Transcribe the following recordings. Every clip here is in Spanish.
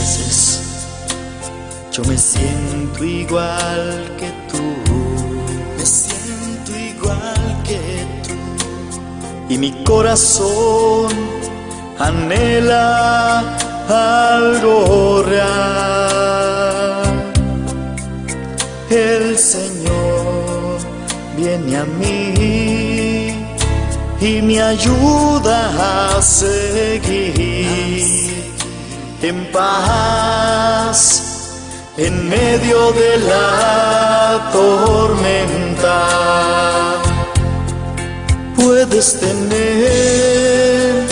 veces yo me siento igual que tú, me siento igual que tú, y mi corazón anhela algo real. El Señor viene a mí y me ayuda a seguir en paz en medio de la tormenta. Puedes tener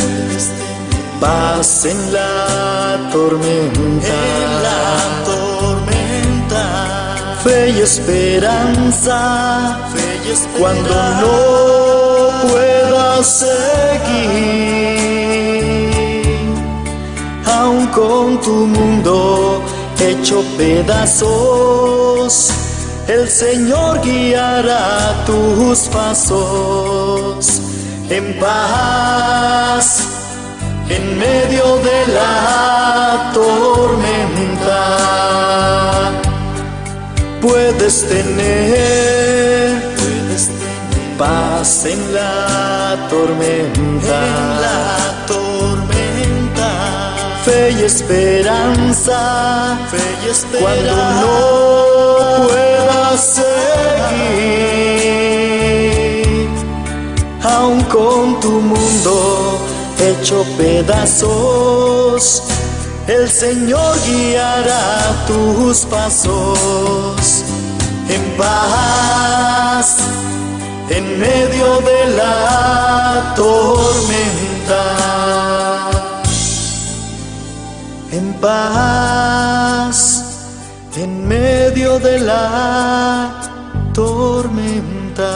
paz en la tormenta, fe y esperanza, cuando no puedas seguir, aun con tu mundo hecho pedazos, el Señor guiará tus pasos en paz en medio de la tormenta. Puedes tener paz en la tormenta, fe y esperanza, cuando no puedas seguir, aun con tu mundo hecho pedazos, el Señor guiará tus pasos en paz en medio de la tormenta. En paz en medio de la tormenta.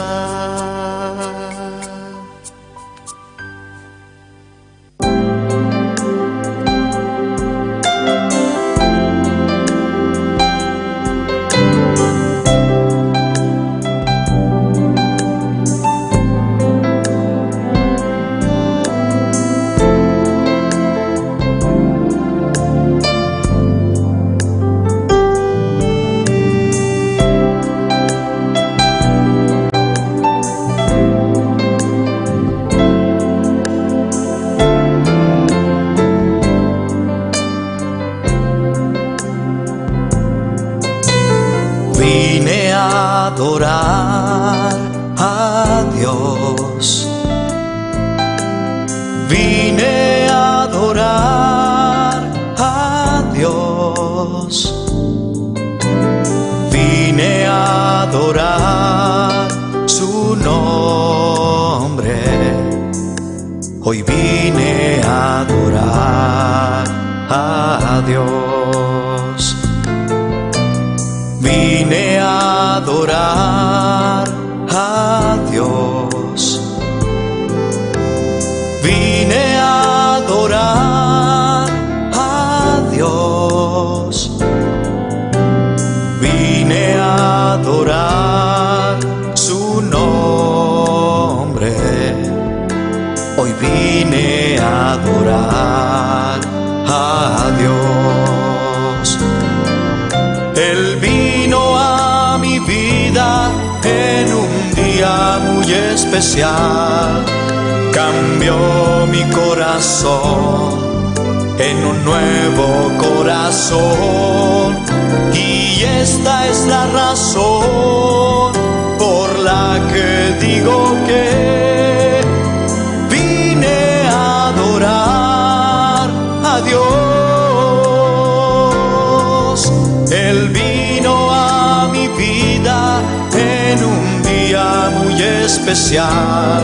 Vine a adorar a Dios, vine a adorar a Dios, vine a adorar su nombre, hoy vine a adorar a Dios. Vine a adorar a Dios, vine a adorar a Dios, vine a adorar su nombre, hoy vine a adorar a Dios. Él vino a mi vida en un día muy especial, cambió mi corazón en un nuevo corazón, y esta es la razón por la que digo que vine a adorar a Dios. Él vino a mi vida en un día muy especial,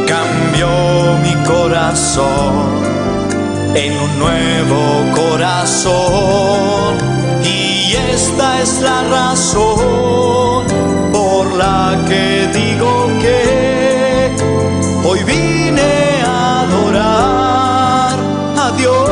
cambió mi corazón en un nuevo corazón, y esta es la razón por la que digo que hoy vine a adorar a Dios.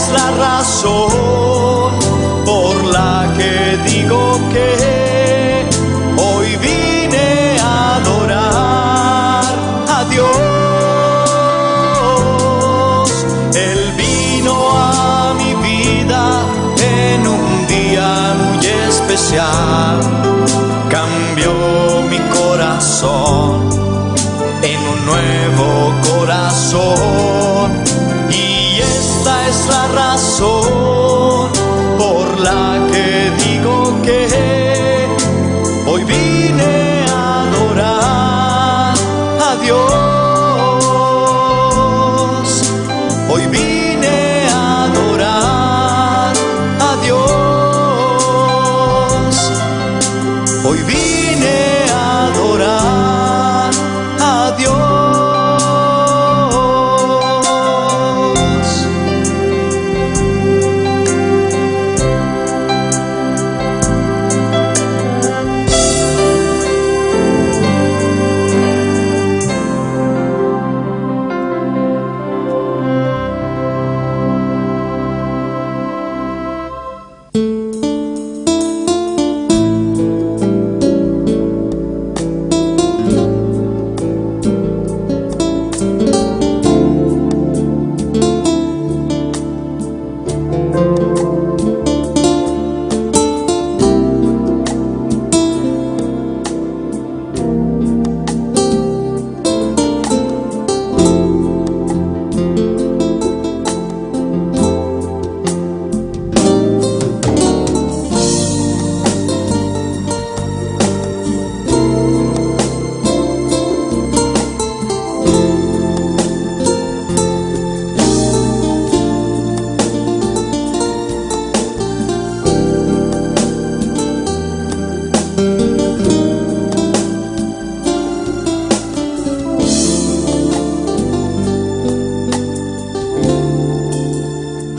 es la razón por la que digo que hoy vine a adorar a Dios. Él vino a mi vida en un día muy especial, cambió mi corazón en un nuevo corazón, y esta es la razón por la que digo que hoy vine a adorar a Dios. Hoy vine a adorar a Dios. Hoy vine a adorar a Dios.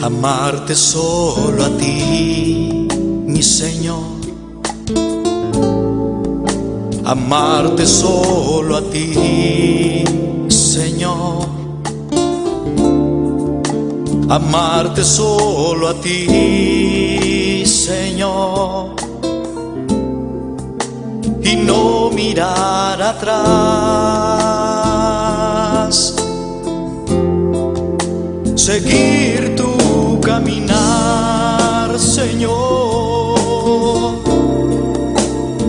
Amarte solo a ti, mi Señor. Amarte solo a ti, Señor. Amarte solo a ti, Señor. Y no mirar atrás. Seguir tu caminar, Señor.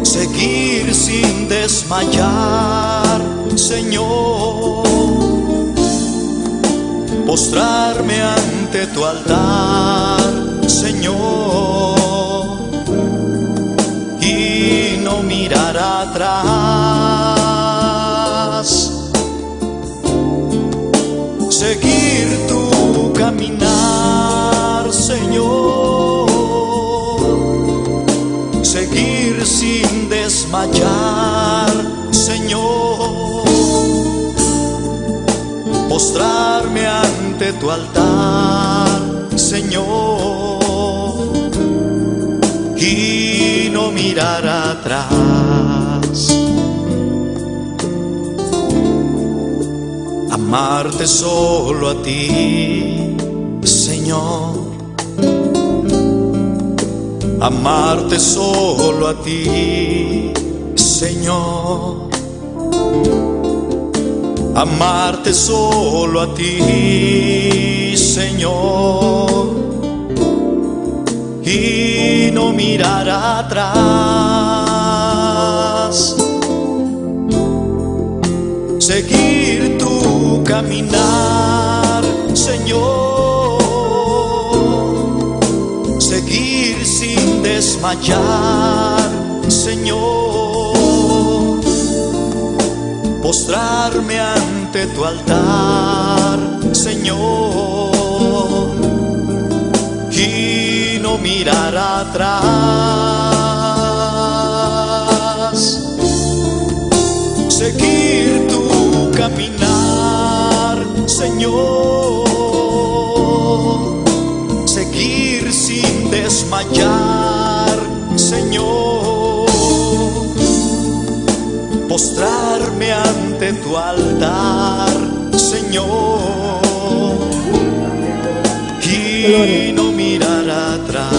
Seguir sin desmayar, Señor. Postrarme ante tu altar, Señor. Y no mirar atrás. Seguir tu caminar, Señor. Seguir sin desmayar, Señor. Postrarme ante tu altar, Señor. Y no mirar atrás. Amarte solo a ti, Señor. Amarte solo a ti, Señor. Amarte solo a ti, Señor. Y no mirar atrás. Seguir tu caminar, Señor. Seguir sin desmayar, Señor. Postrarme ante tu altar, Señor. Y no mirar atrás. Seguir tu caminar, Señor. Seguir sin desmayar, Señor. Postrarme ante tu altar, Señor. Y y no mirar atrás.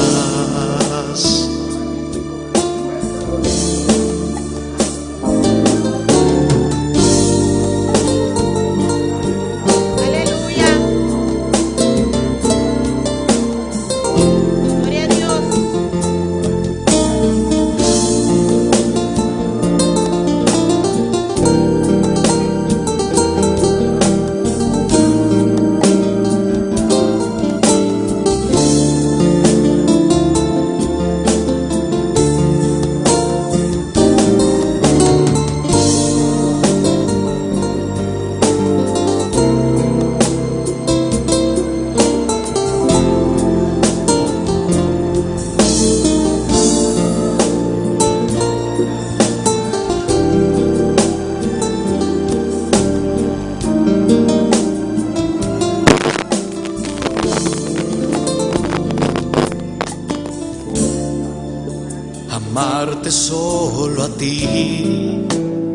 Amarte solo a ti,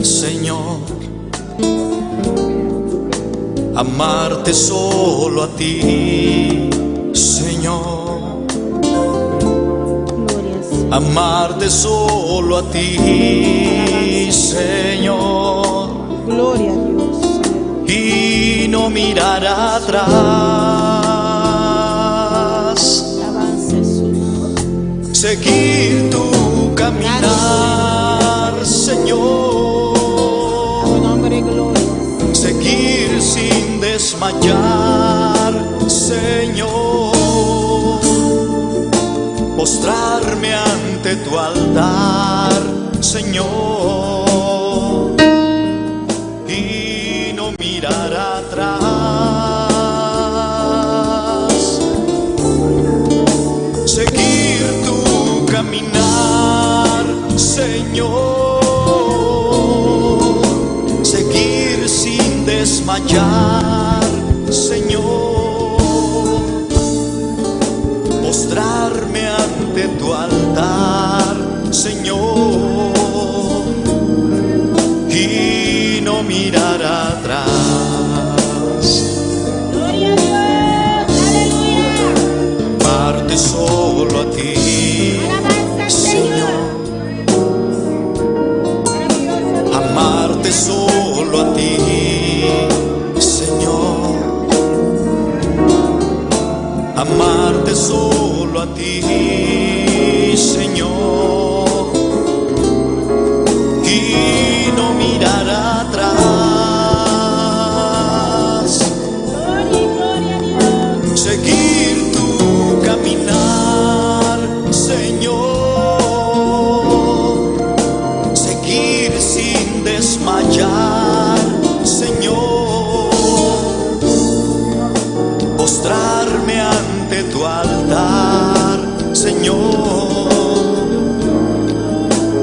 Señor. Amarte solo a ti, Señor. Amarte solo a ti, Señor. Gloria a Dios. Y no mirar atrás. Seguir tu caminar, Señor. Tu nombre, gloria. Seguir sin desmayar, Señor. Postrarme ante tu altar, Señor. Y no mirar atrás. Seguir tu caminar, Señor. Seguir sin desmayar, Señor. Postrarme ante tu altar, Señor. Y no mirar atrás. Gloria a Dios. Aleluya. Amarte solo a ti, Señor. Amarte solo a ti, Señor. Amarte solo a ti, Señor. Y no mirar atrás. Gloria a Dios. Seguir tu caminar, Señor. Seguir sin desmayar, Señor. Postrarme ante tu altar, Señor.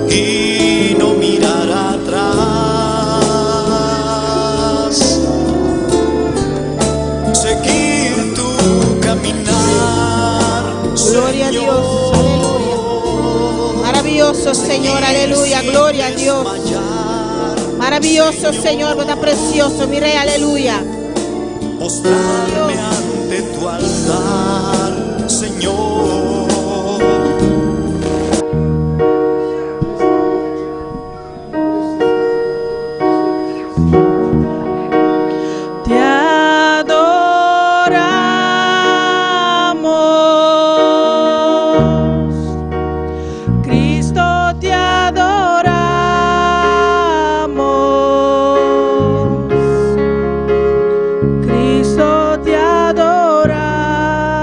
Y no mirar atrás. Seguir tu caminar, Gloria a Dios. Aleluya. Maravilloso Señor. Aleluya. Gloria a Dios. Maravilloso Señor. Está precioso. Mire, aleluya. Postrarme ante tu altar, Señor. Te adoramos, Cristo, te adoramos, Cristo, te adoramos.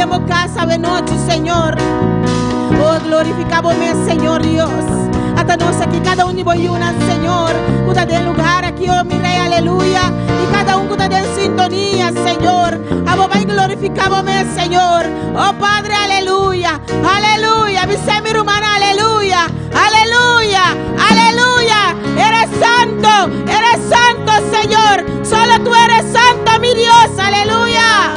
en casa de noche, Señor. Oh, glorificamos, Señor Dios. Hasta nos aquí, cada uno y una, Señor. Cuida del lugar aquí, oh mi Rey, aleluya. Y cada uno cuida de sintonía, Señor. Abba y glorificamos, Señor. Oh Padre, aleluya. Aleluya. Mi hermana, aleluya. Aleluya. Aleluya. Eres santo, Señor. Solo tú eres santo, mi Dios, aleluya.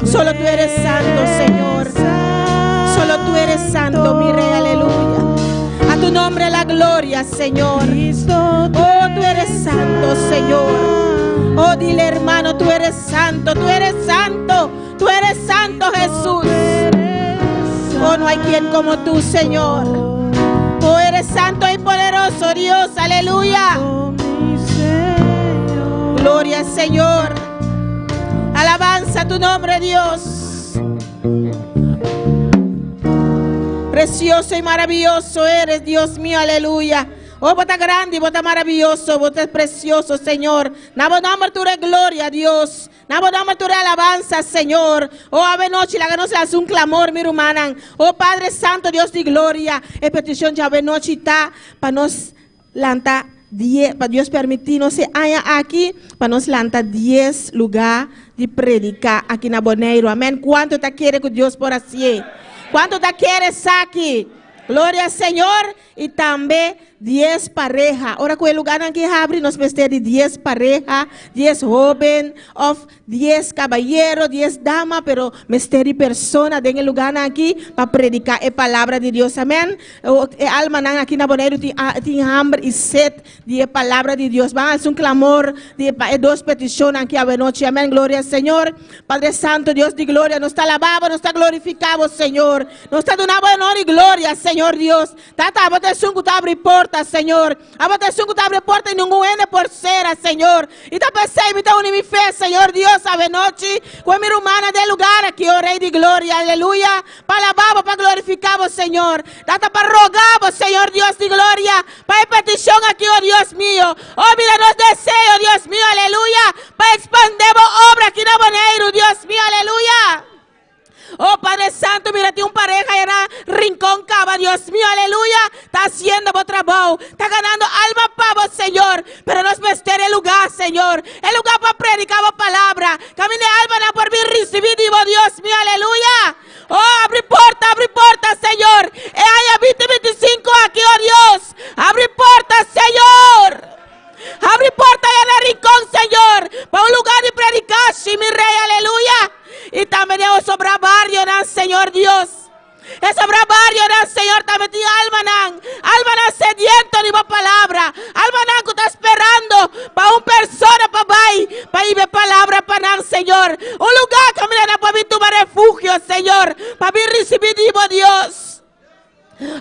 Solo tú eres santo, Señor. Solo tú eres santo, mi Rey, aleluya. A tu nombre la gloria, Señor. Oh, tú eres santo, Señor. Oh, dile, hermano, tú eres santo, tú eres santo, tú eres santo, Jesús. Oh, no hay quien como tú, Señor. Oh, eres santo y poderoso, Dios, aleluya. Gloria al Señor. Alabanza a tu nombre, Dios. Precioso y maravilloso eres, Dios mío, aleluya. Oh, vos estás grande y vos estás maravilloso, vos estás precioso, Señor. Nabo nombre tu gloria, Dios. Nabo nombre tu alabanza, Señor. Oh, ave noche, la ganos hace un clamor, mi hermana. Oh, Padre Santo, Dios de gloria. En petición ya ave noche está para nos lantar 10, para Dios permitir, no se haya aquí, para nos lantar 10 lugares de predicar aquí en Aboneiro. Amén. ¿Cuánto te quiere con Dios por así? ¿Cuánto te quieres aquí? Gloria al Señor. Y también 10 parejas. Ahora con el lugar en que abre nos veste de 10 parejas, 10 jóvenes, 10 caballeros, 10 damas, pero misteri personas en el lugar aquí para predicar la palabra de Dios. Amén. Alma aquí en Aboneiro tiene hambre y sed de la palabra de Dios. Van a hacer un clamor de 2 peticiones aquí a la noche. Amén. Gloria al Señor. Padre Santo, Dios de gloria, nos está alabado, nos está glorificado, Señor. Nos está dando honor y gloria, Señor Dios. Tata, sungu te abre porta, Señor. Abate sungu te abre porta y ningún ene por cera, Señor. Y te pensé, me te uní mi fe, Señor Dios, ave noche. Con mi hermana del lugar aquí, oh Rey de gloria, aleluya. Para alabamos, para glorificamos, Señor. Data para rogamos, Señor Dios de gloria. Para petición aquí, oh Dios mío. Oh, mira los deseos, Dios mío, aleluya. Para expandemos obra aquí en Aboneiro, Dios mío, aleluya. Oh, Padre Santo, mírate un pareja era Rincón Cava, Dios mío, aleluya. Está haciendo vos trabajo, está ganando alma para vos, Señor. Pero nos meter el lugar, Señor. El lugar para predicar vos palabra. Camine alma por mí, recibir, Dios mío, aleluya. Oh, abre puerta, Señor. Hay 2025 aquí, oh Dios. Abre puerta, Señor. Abre puerta en el rincón, Señor. Para un lugar de predicar, sí, mi Rey, aleluya. Y también sobre barrio, Señor Dios. Sobre barrio, Señor, también tiene alma sediento de mi palabra. Alma que está esperando para una persona, para ir palabra para Señor. Un lugar que me para mí tu refugio, Señor. Para mí recibir, Dios.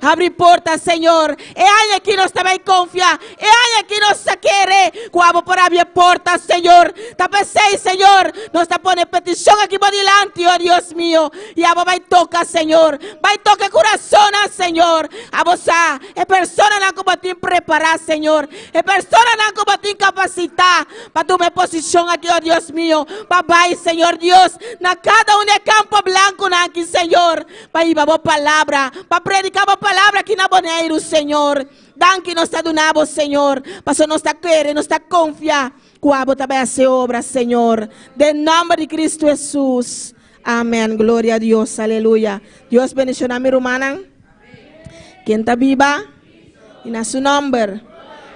Abre portas, Señor. E alguien que nos também confia. E alguien que nos quer. Quando por abrir portas, Señor. Também sei, Señor. Nos está pone petição aqui por delante, oh Dios mío. E a vai tocar, Señor. Vai tocar coração, Señor. A você é pessoa não como te preparar, Señor. É pessoa não como te capacitar para tomar posição aqui, oh Dios mío. Papai, Señor Dios. Na cada de campo blanco aqui, Señor. Para ir a palavra. Para predicar a palavra aqui na Boneiro, Señor. Dan que nos está donando, Señor. Para nos está querendo, nos está confiar. Cuabo também hace obra, Señor. De nome de Cristo Jesús. Amén. Gloria a Dios. Aleluya. Dios bendición a mi hermana. Quien está viva. Y en su nombre.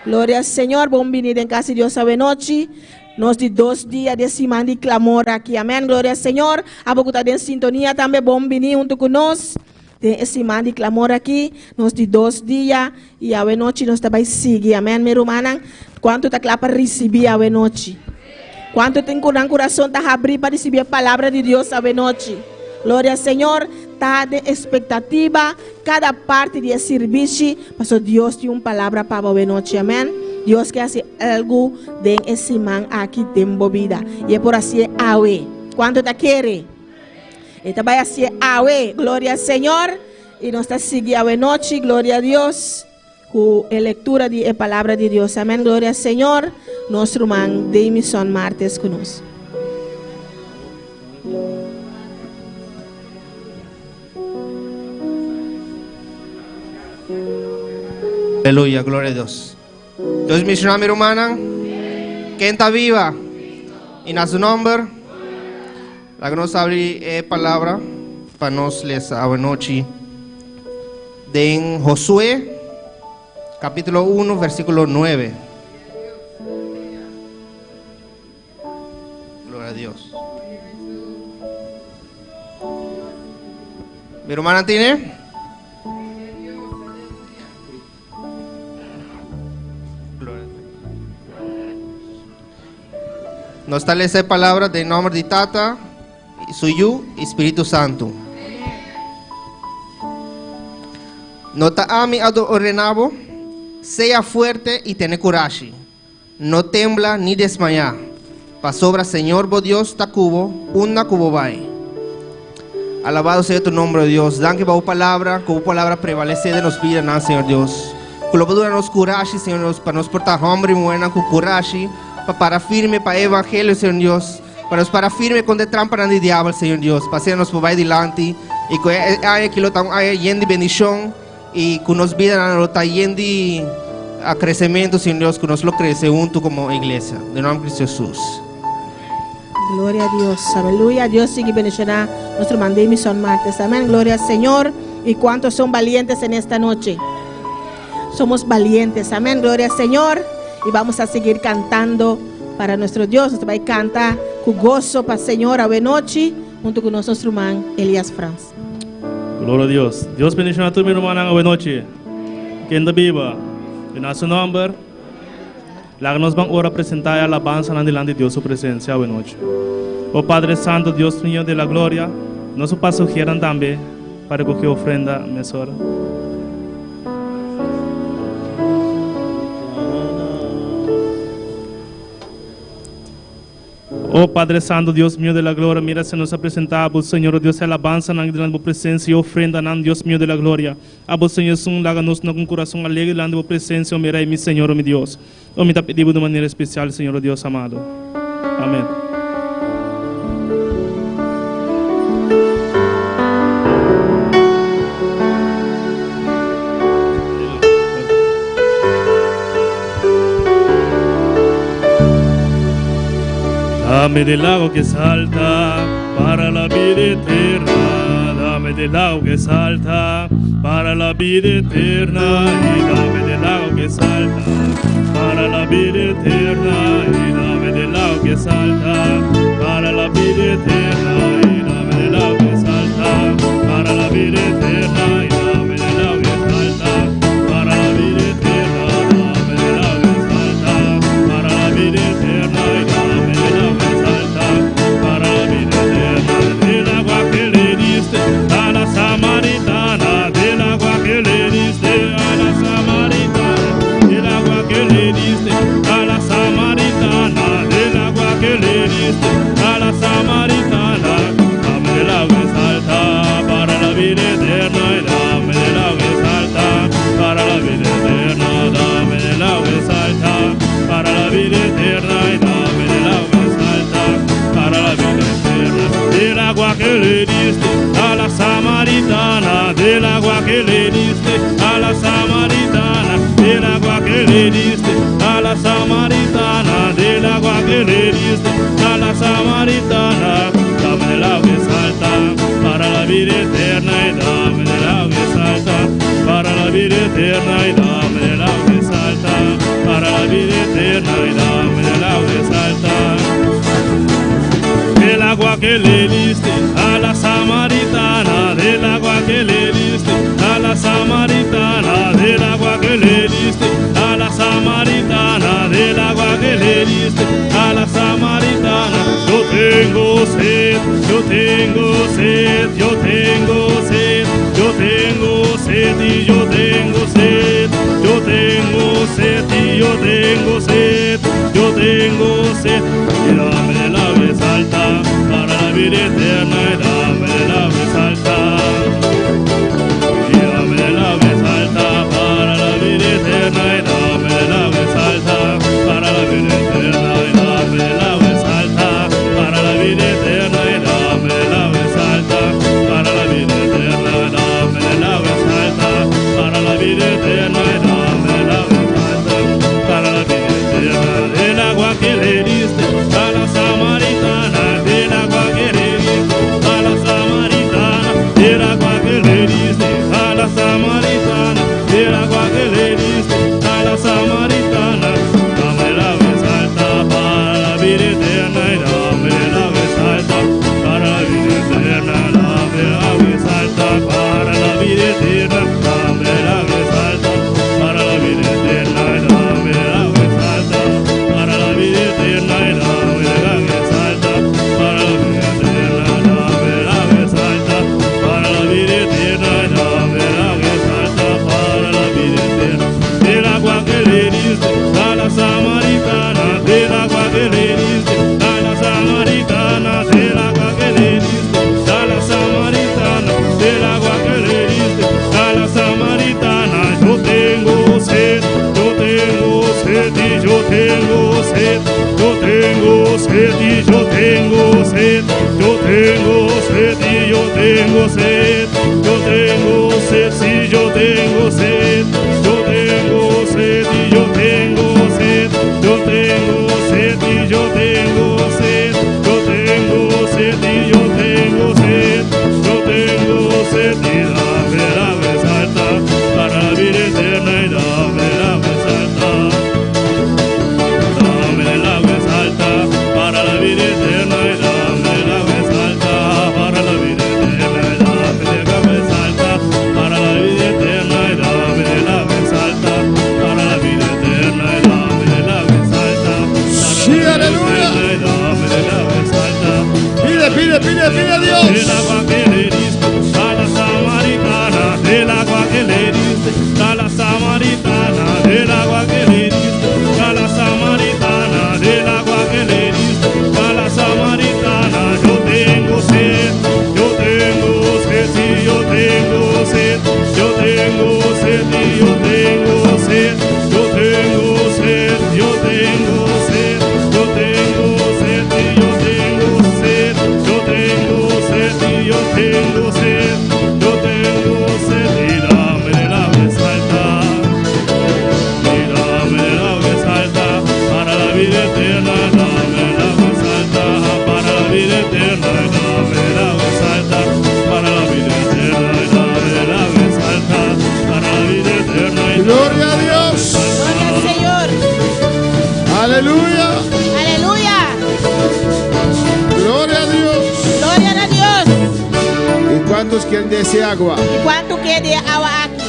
Gloria al Señor. Bom venir en casa de Dios a noche. Nos de 2 días de semana de clamor aquí. Amén. Gloria al Señor. A poco está en sintonía también. Bom venir junto con nosotros. De semana de clamor aqui, nos de 2 dias e a noite nós também seguimos, amém, minha irmã? Quanto está claro para receber a noite? Quanto tem coração para abrir para receber a palavra de Deus a noite? Glória ao Senhor, está de expectativa, cada parte de serviço, mas Deus tem uma palavra para a noite, amém? Deus quer fazer algo de semana aqui tem vida, e é por assim, awe. Quanto está querendo? E também assim, awe, glória ao Senhor. E nós estamos seguindo a noite, glória a Deus, com a leitura da palavra de Deus. Amém, glória ao Senhor. Nosso irmão Damison Martes conosco. Aleluya, gloria a Dios. Dios mencionó a mi hermana, que está viva, y en su nombre. La que nos abre palabra para nos les a noche de Josué, capítulo 1, versículo 9. Gloria a Dios. ¿Mi hermana tiene? Nos está leyendo palabra de nombre de Tata, Suyu, Espíritu Santo. Nota a mi ordenado, sea fuerte y tiene coraje. No tembla ni desmaya. Pa sobra Señor, bo Dios, ta cubo, una cubo vai. Alabado sea tu nombre, Dios. Dan que va palabra, como palabra prevalece de nos vida, Señor Dios. Colabora nos coraje, Señor Dios, para nos portar hombre y mujer con coraje, para firme para el evangelio, Señor Dios. Para nos para firme contra trampa de diablo, Señor Dios. Para nos por adelante y que haya que lo haya lleno bendición y que nos vida lo está lleno a crecimiento, Señor Dios, que nos lo crece junto como iglesia. De nombre de Cristo Jesús. Gloria a Dios, aleluya. Dios sigue bendiciendo nuestro mandamiento son martes. Amén. Gloria al Señor. ¿Y cuántos son valientes en esta noche? Somos valientes. Amén. Gloria al Señor. Y vamos a seguir cantando para nuestro Dios. Nos va a cantar con gozo para el Señor a noche junto con nuestro hermano Elías Franz. Gloria a Dios. Dios bendiga a tu mi hermana a noche. Que en la viva. En su nombre. La que nos van a presentar a alabanza delante de Dios su presencia a noche. Oh Padre Santo, Dios mío de la gloria, nos pasugieran también para coger ofrenda mesora. Oh Padre Santo, Dios mío de la gloria, mira, se nos ha presentado, Señor, Dios, alabanza delante de tu presencia y ofrenda, Dios mío de la gloria. A vos, Señor, láganos con corazón alegre delante de tu presencia, mira, mi Señor, oh mi Dios. Oh, me te pedimos de manera especial, Señor, Dios amado. Amén. Dame del lago que salta para la vida eterna. Dame del lago que salta para la vida eterna. Y dame del lago que salta para la vida eterna. Y dame del lago que salta para la vida eterna. Y dame del lago que salta para la vida eterna. Y dame del lago que salta para la vida eterna. Dame del lago que salta para la vida eterna. Y dame del lago que salta para la vida eterna. Del agua que le diste a la samaritana, del agua que le agua que le diste a la samaritana, del agua que le diste a la samaritana, del agua que le diste a la samaritana, del agua que le diste a la samaritana. Dame del agua que salta para la vida eterna y dame del agua que salta para la vida eterna y dame del agua que salta para la vida eterna y dame del agua que salta. Del agua que le diste a la samaritana, del agua que le diste a la samaritana, del agua que le diste a la samaritana, del agua que le diste a la samaritana. Yo tengo sed, yo tengo sed, yo tengo sed, yo tengo sed y yo tengo sed, yo tengo sed y yo tengo sed, yo tengo sed. Y dame del agua que salta para la vida eterna y dame del agua que salta. Y dame del agua que salta para la vida eterna y dame del agua que salta para la vida eterna y dame del agua que salta para la vida eterna y dame del agua que salta para la vida eterna y dame del agua que salta para la vida eterna y dame del agua que salta para la vida eterna. Del agua que le diste a la samaritana, del agua que le diste a la samaritana, del agua que le diste a la samaritana, del agua que le diste a la samaritana. Dame el agua que salta para la vida eterna y dame el agua que salta para la vida eterna, dame el agua que salta para la vida eterna, dame el agua que salta para la vida eterna y dame el agua que salta para la vida eterna y dame el agua que salta para la vida eterna, dame el agua que salta para la vida eterna y dame el agua que salta para la vida eterna. Del agua que le diste a la samaritana, del agua que le diste a la samaritana, del agua que le diste a la samaritana, del agua que le diste a la samaritana. Yo tengo sed, yo tengo sed y yo tengo sed, yo tengo sed y yo tengo sed, yo tengo sed y yo tengo sed, yo tengo sed, si yo tengo sed, yo tengo sed y yo tengo sed, yo tengo sed y yo tengo sed, yo tengo sed y yo tengo sed, yo tengo sed y dame el agua que salta para la vida eterna y dame el agua que salta. Dame el agua que salta para la vida eterna y dame el agua que salta para la vida eterna y dame el agua que salta para la vida eterna y dame el agua que salta para la vida eterna y dame el agua que salta. Sí, aleluya. Pide a Dios. Del agua que le diste a la samaritana, del agua que le diste a la samaritana, del agua que le diste a la samaritana, del agua que le diste a la samaritana. Yo tengo sed, yo tengo sed, si yo tengo sed, yo tengo sed y yo tengo sed, yo tengo sed, yo tengo sed, yo tengo sed y yo tengo sed, yo tengo sed y yo tengo sed, yo tengo sed y dame el agua que salta, y dame el agua que salta para la vida eterna, dame el agua que salta para la vida eterna, dame el agua que salta para la vida eterna, dame el agua que salta para la vida eterna. Gloria a Dios. Gloria al Señor. Aleluya. Aleluya. Gloria a Dios. Gloria a Dios. ¿Y cuántos quieren de ese agua? ¿Y cuánto quiere agua aquí?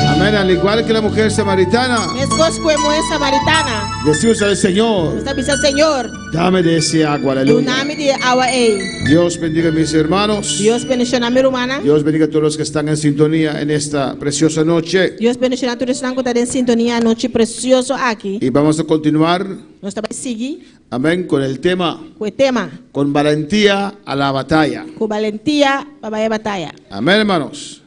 Amén. Al igual que la mujer samaritana, Es como mujer samaritana. decimos al Señor, Está diciendo, Señor, dame de ese agua. Aleluya. dunami de agua ei. Dios bendiga a mis hermanos. Dios bendiga a mi hermana. Dios bendiga a todos los que están en sintonía en esta preciosa noche. Dios bendiga a todos los que están en sintonía noche precioso aquí. Y vamos a continuar, Nós estamos seguir amén, con el tema, com o tema con valentía a la batalla. com valentia para a batalha. Amén, hermanos.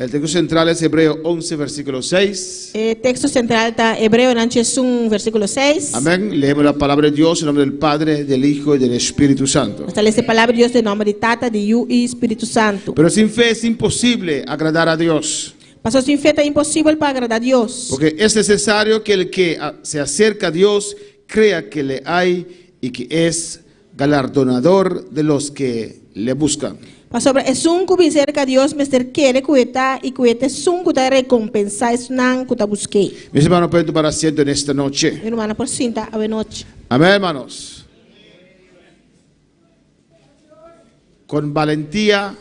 El texto central es Hebreo 11, versículo 6. Texto central está Hebreo Nanches 1, versículo 6. Amén. Leemos la palabra de Dios en nombre del Padre, del Hijo y del Espíritu Santo. Hasta esta palabra de Dios de nombre de Tata, de Yu y Espíritu Santo. Pero sin fe es imposible agradar a Dios. Pasó sin fe es imposible para agradar a Dios. Porque es necesario que el que se acerca a Dios crea que le hay y que es galardonador de los que le buscan. Pasó es un cubi cerca a Dios, mister quiere cueta y cueta es un cuta recompensa es nan cuta busque. Mis hermanos, pueden tomar asiento en esta noche. Mi hermana por cinta a noche. Amén, hermanos. Con valentía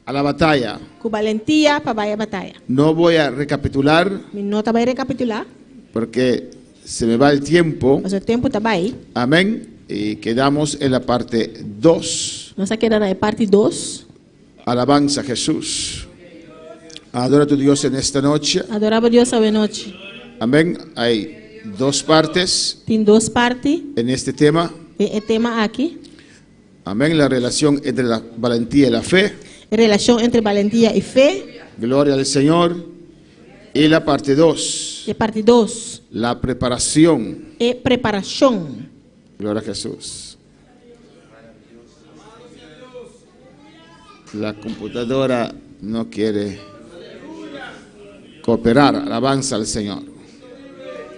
a la batalla. Con valentía para vaya batalla. No voy a recapitular Mi nota va a recapitular. porque se me va el tiempo. Pasó el tiempo está ahí. Amén. Y quedamos en la parte 2. Nos queda de parte 2. Alabanza a Jesús. Adora a tu Dios en esta noche. Adoraba a Dios a noche. Amén. Hay 2 partes Tiene 2 partes. en este tema. El tema aquí. Amén. La relación entre la valentía y la fe. Relación entre valentía y fe. Gloria al Señor. Y la parte 2. De parte 2. La preparación. Preparación. Gloria a Jesús. La computadora no quiere cooperar. Alabanza al Señor.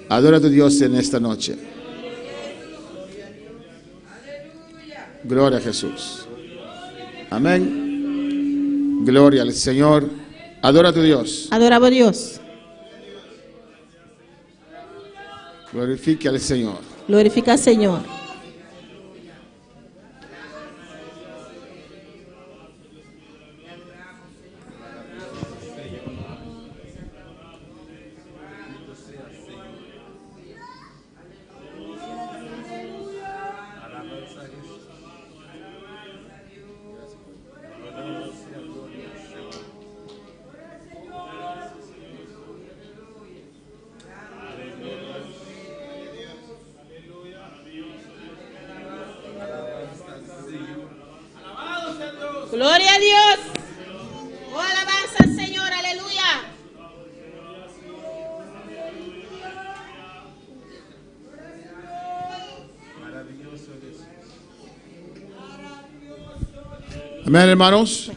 Adora a tu Dios en esta noche. Gloria a Jesús. Amén. Gloria al Señor. Adora a tu Dios. Adoraba a Dios. Glorifique al Señor. Glorifica al Señor. Gloria a Dios. Oh, alabanza al Señor, aleluya. Amén, hermanos.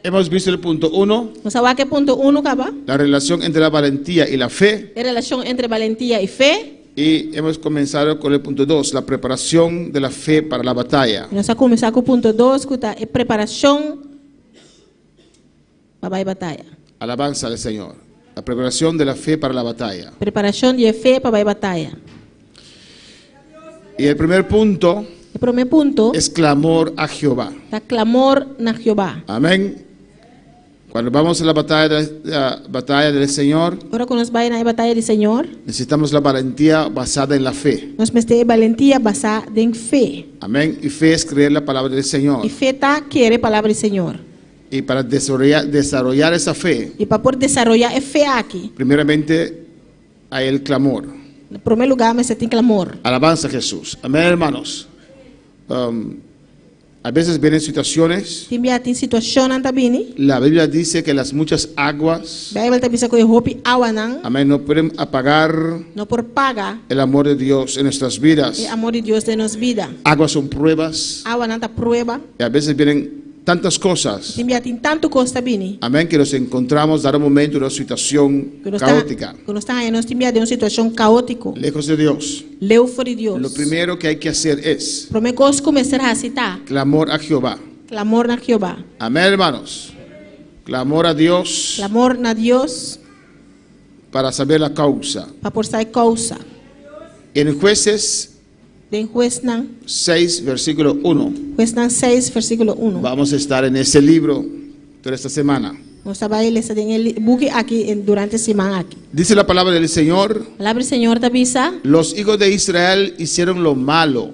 Hemos visto el punto 1, ¿No sabe qué punto 1 acaba? la relación entre la valentía y la fe. La relación entre valentía y fe. Y hemos comenzado con el punto 2, la preparación de la fe para la batalla. Nós vamos começar com o ponto 2, que é preparação para a batalha. Alabanza al Señor. La preparación de la fe para la batalla. Preparação de fé para a batalha. Y el primer punto O primeiro ponto es clamor a Jehová. é clamor na Jeová. Amén. Cuando vamos a la batalla del Señor, Agora, quando nós vamos na batalha do Senhor, necesitamos la valentía basada en la fe. nós precisamos ter valentia basada em fé. Amén. Y fe es creer la palabra del Señor. E fé está querer a palavra do Senhor. Y para desarrollar esa fe, E para poder desenvolver a fé aqui, primeramente hay el clamor. em primeiro lugar, você tem clamor. Alabanza a Jesús. Amén, hermanos. A veces vienen situaciones. Tem situação na tabini. La Biblia dice que las muchas aguas, A Bíblia também diz que roupa água não, amén, no pueden apagar não por paga el amor de Dios en nuestras vidas. o amor de Deus de nossa vida. Aguas son pruebas. Água não está prueba. Y a veces vienen tantas cosas, Tem tanto costa bini. amén, que nos encontramos dar un momento en una situación caótica, Quando está aí, nós temos uma situação caótica. lejos de Dios. Leu fora de Deus. Lo primero que hay que hacer es Primeira coisa começar a citar. clamor a Jehová. Clamor na Jeová. Amén, hermanos. Clamor a Dios Clamor na Deus para saber la causa. para por sair causa. En Jueces Den juez nan 6, versículo 1. 6, versículo 1. Vamos a estar en ese libro toda esta semana. Nós trabalhamos em buque aqui durante a semana aqui. Dice la palabra del Señor: A palavra do Senhor te avisa. los hijos de Israel hicieron lo malo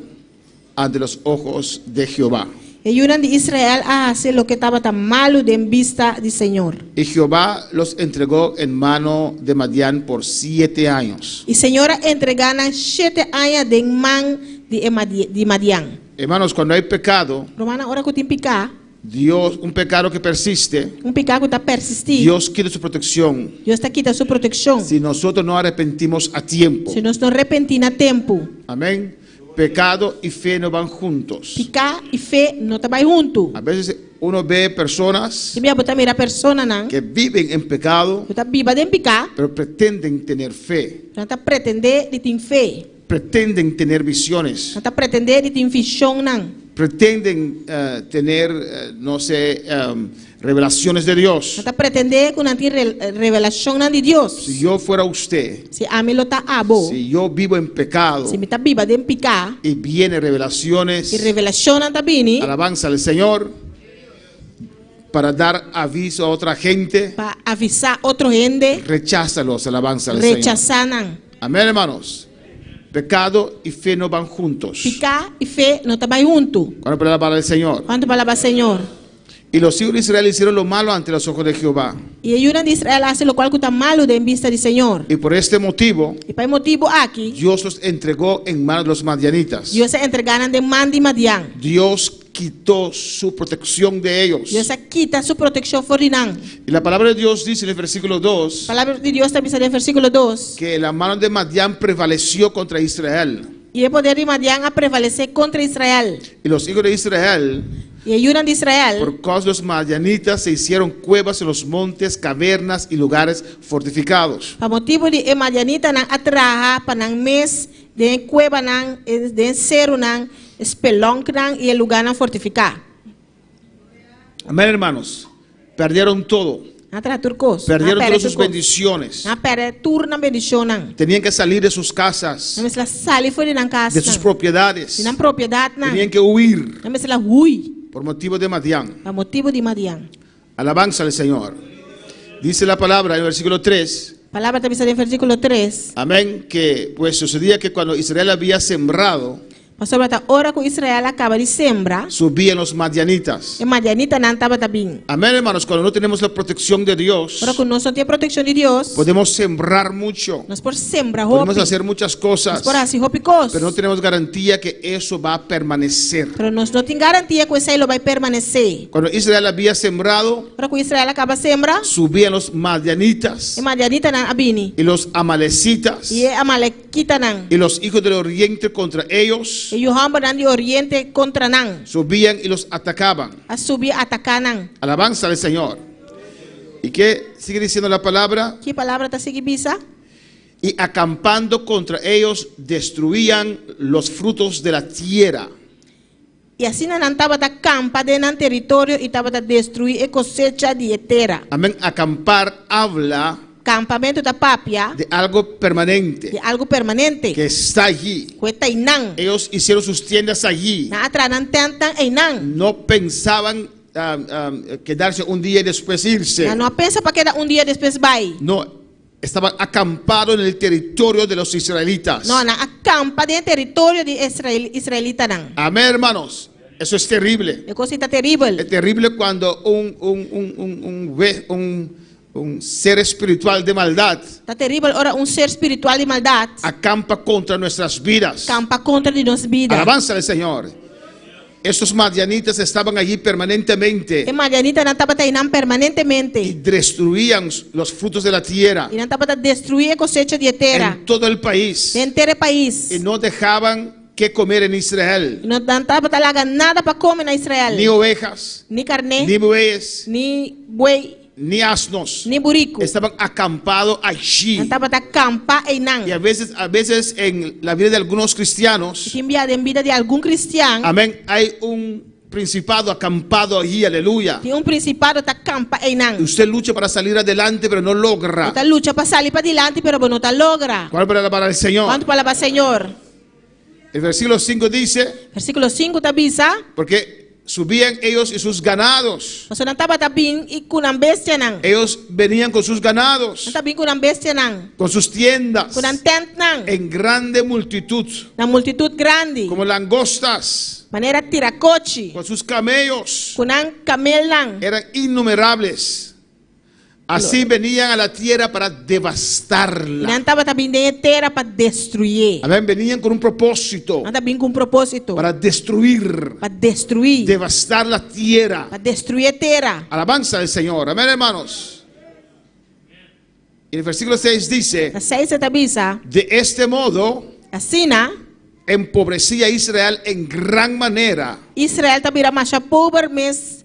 ante los ojos de Jehová. E o de Israel a fazer o que estava tão malo de vista do Senhor. Y Jehová los entregó en mano de Madián por 7 años. E Senhor entregana 7 anos de mão de Madian. Hermanos, cuando hay pecado, Romana, ora que tem picar, Dios, un pecado que persiste, pecado está persistindo. Dios quiere su protección. Deus está quitando sua proteção. Si nosotros no arrepentimos a tiempo. Se nós não arrepentir a tempo, Amén. Pecado y fe no van juntos. pecar e fé não está mais junto. A veces uno ve personas Se minha botar mira persona não, que viven en pecado, está viva de pecar, pero pretenden tener fe, não está pretender de ter fé, pretenden tener visiones, não está pretender de ter visão não, pretenden tener, no sé, revelaciones de não Dios. está pretender que não tem revelação não de Deus. Si yo fuera usted, Se a mim lo está abo, si yo vivo en pecado se me está viva de pecar y viene revelaciones, e revelação não está vindo alabanza al Señor, para dar aviso a otra gente, para avisar outro gente, recházalos, alabanza al Señor. rechazar não. Amén, hermanos. Pecado y fe no van juntos. Pecar e fé não está mais junto. Cuando palabra del Señor. Quanto palavra Senhor? Y los hijos de Israel hicieron lo malo ante los ojos de Jehová. E a Yuna de Israel hace lo cual está malo de en vista do Senhor. Y por este motivo, E para motivo aqui, Dios los entregó en manos de los madianitas. Deus se entregaram de mão de Madian. Dios quitó su protección de ellos. Deus quita sua proteção por Dinam. Y la palabra de Dios dice en el versículo 2 A palavra de Deus está dizendo no versículo 2. que la mano de Madián prevaleció contra Israel. E o poder de Madian a prevalecer contra Israel. Y los hijos de Israel, E a Yuna de Israel, por causa de los madianitas, se hicieron cuevas en los montes, cavernas y lugares fortificados. para motivo de Madianita não atraha para não mes de cueva não, de cero não, espelonque não e lugar não fortificar. Amén, hermanos. Perdieron todo. Atrás turcos. Perdieron todas sus bendiciones. Não perde turna bendição não. Tenían que salir de sus casas, Não mesla sali fora na casa. de sus propiedades. Na propriedade não. Tenían que huir Não mesla hui. por motivo de Madián. Para motivo de Madian. Alabanza al Señor. Dice la palabra en el versículo 3. Palavra está dizendo no versículo 3. Amén. Que pues sucedía que cuando Israel había sembrado, Pastor bata hora que Israel acaba de sembrar, subían los madianitas. e Madianita não estava bem. Amén, hermanos. Cuando no tenemos la protección de Dios, Ora que nós não temos proteção de Deus, podemos sembrar mucho, nós por sembrar podemos roupa, hacer muchas cosas, nós por assim roupa cos. pero no tenemos garantía que eso va a permanecer. Pero nós não temos garantia que isso aí vai permanecer. Cuando Israel había sembrado, Ora que Israel acaba sembrar, subían los madianitas e Madianita não abini, y los amalecitas e Amalequita não. y los hijos del oriente contra ellos E o hamba não de Oriente contra não. subían y los atacaban. A subir atacar não. Alabanza al Señor. ¿Y qué sigue diciendo la palabra? Que palavra está seguindo bisa? Y acampando contra ellos destruían los frutos de la tierra. E assim não estava da campa de no território e estava da destruir a cosecha de terra. Amén. Acampar habla Campamento da papia de algo permanente de algo permanente. que está allí. Cuesta e não. Ellos hicieron sus tiendas allí. Na atrás não tentam e não. No pensaban quedarse un día y después irse. Não pensa para quedar dia depois vai. No, estaban acampados en el territorio de los israelitas. Não, na acampa de território de israelita não. Amén, hermanos. Eso es terrible. É coisa terrível. Es terrible cuando un ser espiritual de maldad Está terrível ora ser espiritual de maldade acampa contra nuestras vidas. campa contra de nossa vida. Alabanza al Señor. Estos madianitas estaban allí permanentemente E Madianita não estava treinando y permanentemente. destruían los frutos de la tierra E não estava destruir a cosecha de terra. en todo el país De inteiro país. y no dejaban que comer en Israel, E não estava talaga nada para comer na Israel. ni ovejas, Ni carne, ni bueyes, ni boi, ni asnos. ni burico. Estaban acampados Não allí. estava da campa e não. Y a veces en la vida de algunos cristianos, Que enviado em vida de algum cristiano. amén, hay un principado acampado allí, aleluya. Tem principado da campa e Y não. usted lucha para salir adelante, pero no logra. Está lucha para sair para adelante, pero não está logra. ¿Cuál para el Señor? Quanto palavra Senhor? El versículo 5 dice, Versículo 5 está bisa. porque subían ellos y sus ganados. Você não estava bem e com a bestia não. Ellos venían con sus Não ganados, está bem com a bestia não. con sus tiendas, Com a tent não. en grande multitud, Na multitud grande. como langostas, Maneira tiracoche. con sus camellos. Com a camel não. Eran innumerables. Así venían a la tierra para devastarla. Não estava também na terra para destruir. Amén. Venían con un propósito Não também com um propósito para destruir, para destruir, devastar la tierra. para destruir a terra. Alabanza del Señor. Amén, hermanos. Y el versículo 6 dice: Na 6 está bisa, de este modo assim, né? empobrecía a Israel en gran manera Israel também era mais pobre mesmo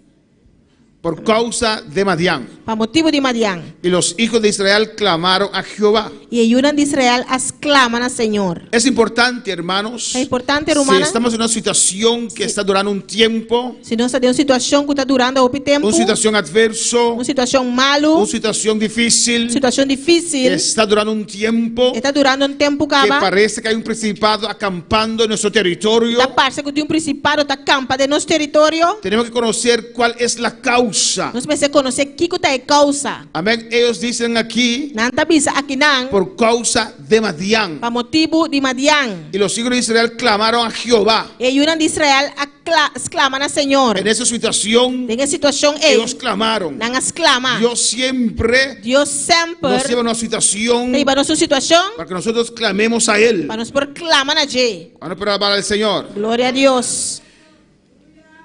por causa de Madián. para motivo de Madian. Y los hijos de Israel clamaron a Jehová. E ayudan de Israel as clamam ao Senhor. Es importante, hermanos, É importante, si romana, estamos en una situación que está durando un tiempo, se nós temos uma situação que está durando há tempo, una situación adverso, uma situação malo, una situación difícil, situação que difícil, está durando un tiempo, está durando um tempo que acaba, parece que hay un principado acampando en nuestro territorio. está parece que tem um principado está campa de nosso território. Tenemos que conocer cuál es la causa. Nós precisamos conhecer o que é a causa. Amén. Ellos dicen aquí, Não está bisa aqui não, por causa de Madián. para motivo de Madian. Y los hijos de Israel clamaron a Jehová. E ayudan de Israel clamam ao Senhor. En esa situación, Nessa situação ellos clamaron. não as clama. Dios siempre Deus sempre nos lleva a una situación tem para nossa situação para que nosotros clamemos a Él. para nos proclamar a Ele. Vamos a alabar al Señor. Glória a Deus.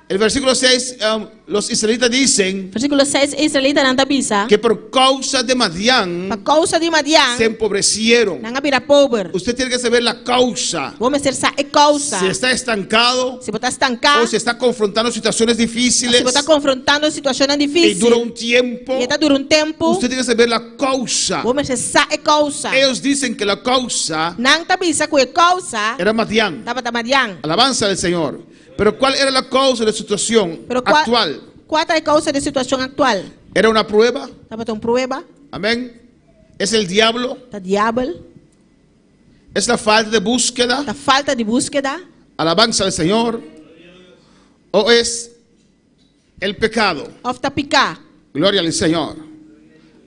El versículo 6, los israelitas dicen Versículo 6, Israelita não está bisa. que por causa de Madián Por causa de Madian, se empobrecieron. não vira pobre. Usted tiene que saber la causa. Vamos ser essa causa. Si está estancado Se você está estancado, o si está confrontando situaciones difíciles se você está confrontando situações y difíceis, dura un tiempo, e está durando um tempo, usted tiene que saber la causa. vamos ser essa causa. Ellos dicen que la causa Não está bisa com a causa, era Madián. estava da Madian. Alabanza del Señor. Pero ¿cuál era la causa de la situación Pero actual? qual é a causa da situação atual? ¿Era una prueba? Estava tão prueba, Amén. ¿Es el diablo? está diabo, ¿Es la falta de búsqueda? está falta de búsqueda, Alabanza del Señor. ¿O es el pecado? ou está picar. Gloria al Señor.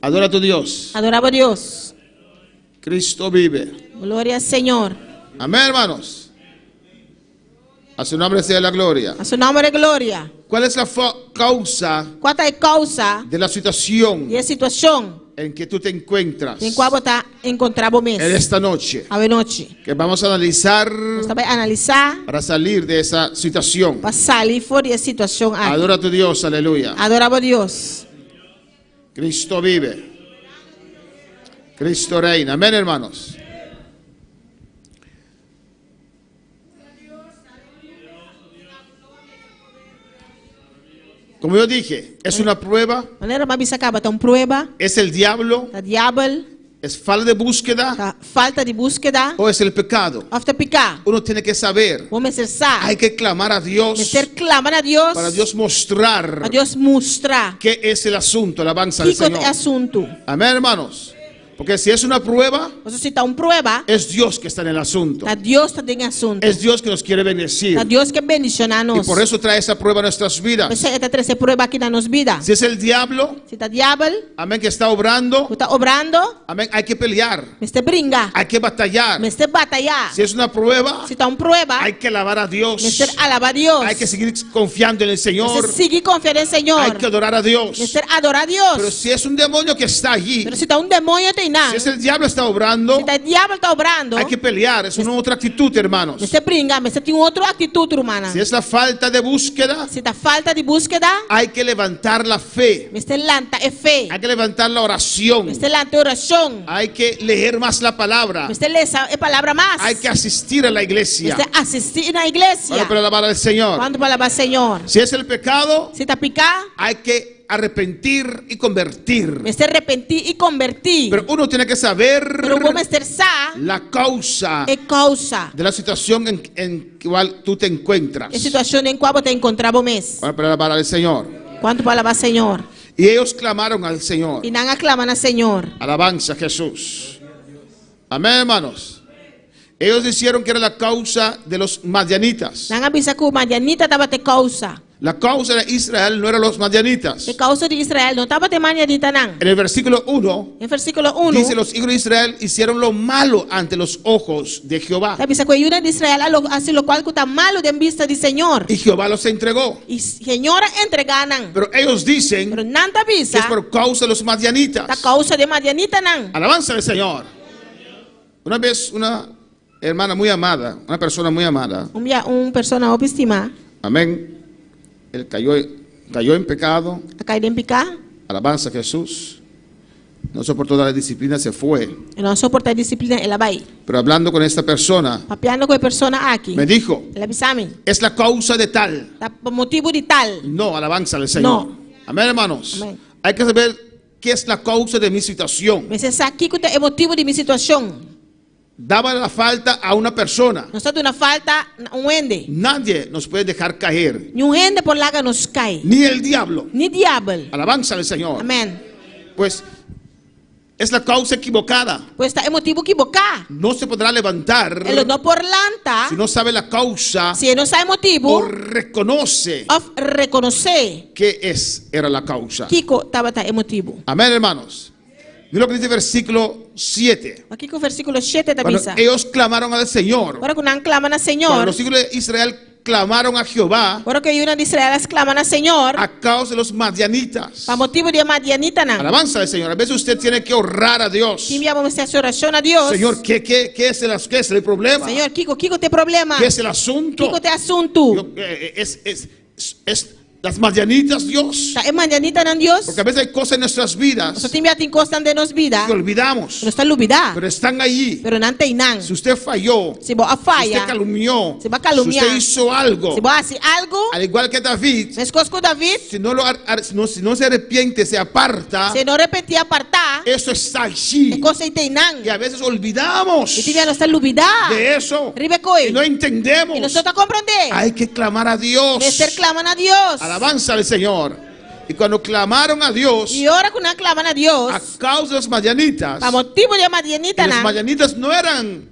Adora a tu Dios. Adorava a Deus. Cristo vive. Glória ao Senhor. Amén, hermanos. A su nombre sea la gloria. A seu nome é glória. ¿Cuál es la causa Qual é a causa de la situación e a situação en que tú te encuentras em qual você encontrava o mês? en esta noche? A noite. Que vamos a analizar Você vai analisar para salir de esa situación. para sair fora da situação aqui. Adora a tu Dios, aleluya. Adorava a Deus. Cristo vive. Cristo reina. Amén, hermanos. Como yo dije, es una prueba, Maneira mais bisa acaba tão prueba, es el diablo, está diabo, es falta de búsqueda está falta de búsqueda, o es el pecado. ou está picar. Uno tiene que saber, Vamos ser sa. hay que clamar a Dios Ser clamar a Deus, para Dios mostrar para Deus mostrar qué es el asunto, alabanza que del Señor. é assunto. Amén, hermanos. Porque si es una prueba, Você se está prueba, es Dios que está en el asunto. está Deus está em assunto. Es Dios que nos quiere bendecir. Está Deus que bendicionar Y nós. por eso trae esa prueba a nuestras vidas. Você está trazendo prueba aqui na nossa vida. Si es el diablo, Se está diabo, amén, que está obrando, está obrando, amén, hay que pelear, me está brincar, hay que batallar. me está batalhar. Si es una prueba, Se está prueba, hay que alabar a Dios. me está alabar a Deus. Hay que seguir confiando en el Señor. Você seguir confiando no Senhor. Hay que adorar a Dios. Me está adorar a Deus. Pero si es un demonio que está allí, Pero se está demônio tem não. si es el diablo que está obrando, Se está diabo está obrando, hay que pelear. Es una otra actitud, hermanos. me está brincar, me está tem outra atitude humana. Si es la falta de búsqueda, Se está falta de búsqueda, hay que levantar la fe. me está lanta é fé. Hay que levantar la oración. Me está lanta oração. Hay que leer más la palabra. Me está lesa é palavra mais. Hay que asistir a la Me iglesia. está assistir na igreja. Para alabar al Señor. Quando palavra Senhor. Si es el pecado, Se está picar, hay que arrepentir y convertir. me está arrepentir e convertir. Pero uno tiene que saber Pero vamos estar sa la causa é causa. de la situación en cual tú te encuentras. É situação em qual você encontrava o mês. Para alabar al Señor. Quando palavra Senhor. Y ellos clamaron al Señor. E não aclamam a Senhor. Alabanza a Jesús. Amén, hermanos. Ellos dijeron que era la causa de los madianitas. Não avisa que o Madianita estava te causa. La causa de Israel no eran los madianitas. A causa de Israel não estava de madianita não. En el versículo 1 Em versículo 1, dice: los hijos de Israel hicieron lo malo ante los ojos de Jehová, sabe que a de Israel assim lo qual que está malo de vista do Senhor. y Jehová los entregó. E Senhor entregaram. Pero ellos dicen Pero não está que visa es por causa de los madianitas. da causa de madianita não. Alabanza al Señor. Una vez una hermana muy amada, una persona muy amada, Persona obestima amén, él cayó en pecado, a cair em picar. alabanza a Jesús, no soportó la disciplina, se fue. E não suporta a disciplina, ela vai. Pero hablando con esta persona, Papeando com a persona aqui. me dijo: Ela avisame. es la causa de tal. Tá por motivo de tal. No, alabanza al Señor. No. Amén, hermanos. Amén. Hay que saber qué es la causa de mi situación. Mas essa aqui que é motivo de minha situação. Daba la falta a una persona. Nós estamos na falta ende. Nadie nos puede dejar caer, Nenhum ende por lá que nos cai. ni el diablo. Ni diabo. Alabanza al Señor. Amém. Pues es la causa equivocada. Pues está é motivo equivocar. No se podrá levantar Ele não por lanta. si no sabe la causa Se não sabe o motivo, reconoce of reconhecer qué era la causa. Kiko estava é motivo. Amén, hermanos. Mira lo que dice el versículo 7. Aqui que o versículo 7 da Cuando bisa. ellos clamaron al Señor, Agora que não clama na cuando Senhor. los hijos de Israel clamaron a Jehová Agora que uma de Israel clama na Senhor. a causa de los madianitas. Para motivo de madianita não. Alabanza al Señor. A veces usted tiene que orar a Dios. Se enviamos essa oração a Deus. Señor, ¿qué es el problema? Senhor, Kiko tem problema. ¿Qué es el asunto? Kiko tem assunto. Es las madianitas, Dios. Tá é madianita não Deus. Porque a veces hay cosas en nuestras vidas Só tem te encostam de nos vida. que olvidamos, Não está lubida. pero están allí. Pero não tem não. Si usted falló, Se boa si usted falha. calumnió, Se va a si calumniar. usted hizo algo, Se boa assim algo. al igual que David, Nas coisas com David. si no se arrepiente, se aparta, Se não repetir apartar. eso está É allí. coisa tem não. Y a veces olvidamos E tivemos esta lubida. de eso Ribe coi. y no entendemos. E nós está compreender. Hay que clamar a Dios. De ser claman a Deus. Alabanza al Señor. Y cuando clamaron a Dios E ora que não claman a Deus. a causa de los madianitas, Para motivo de y madianita los não. madianitas no eran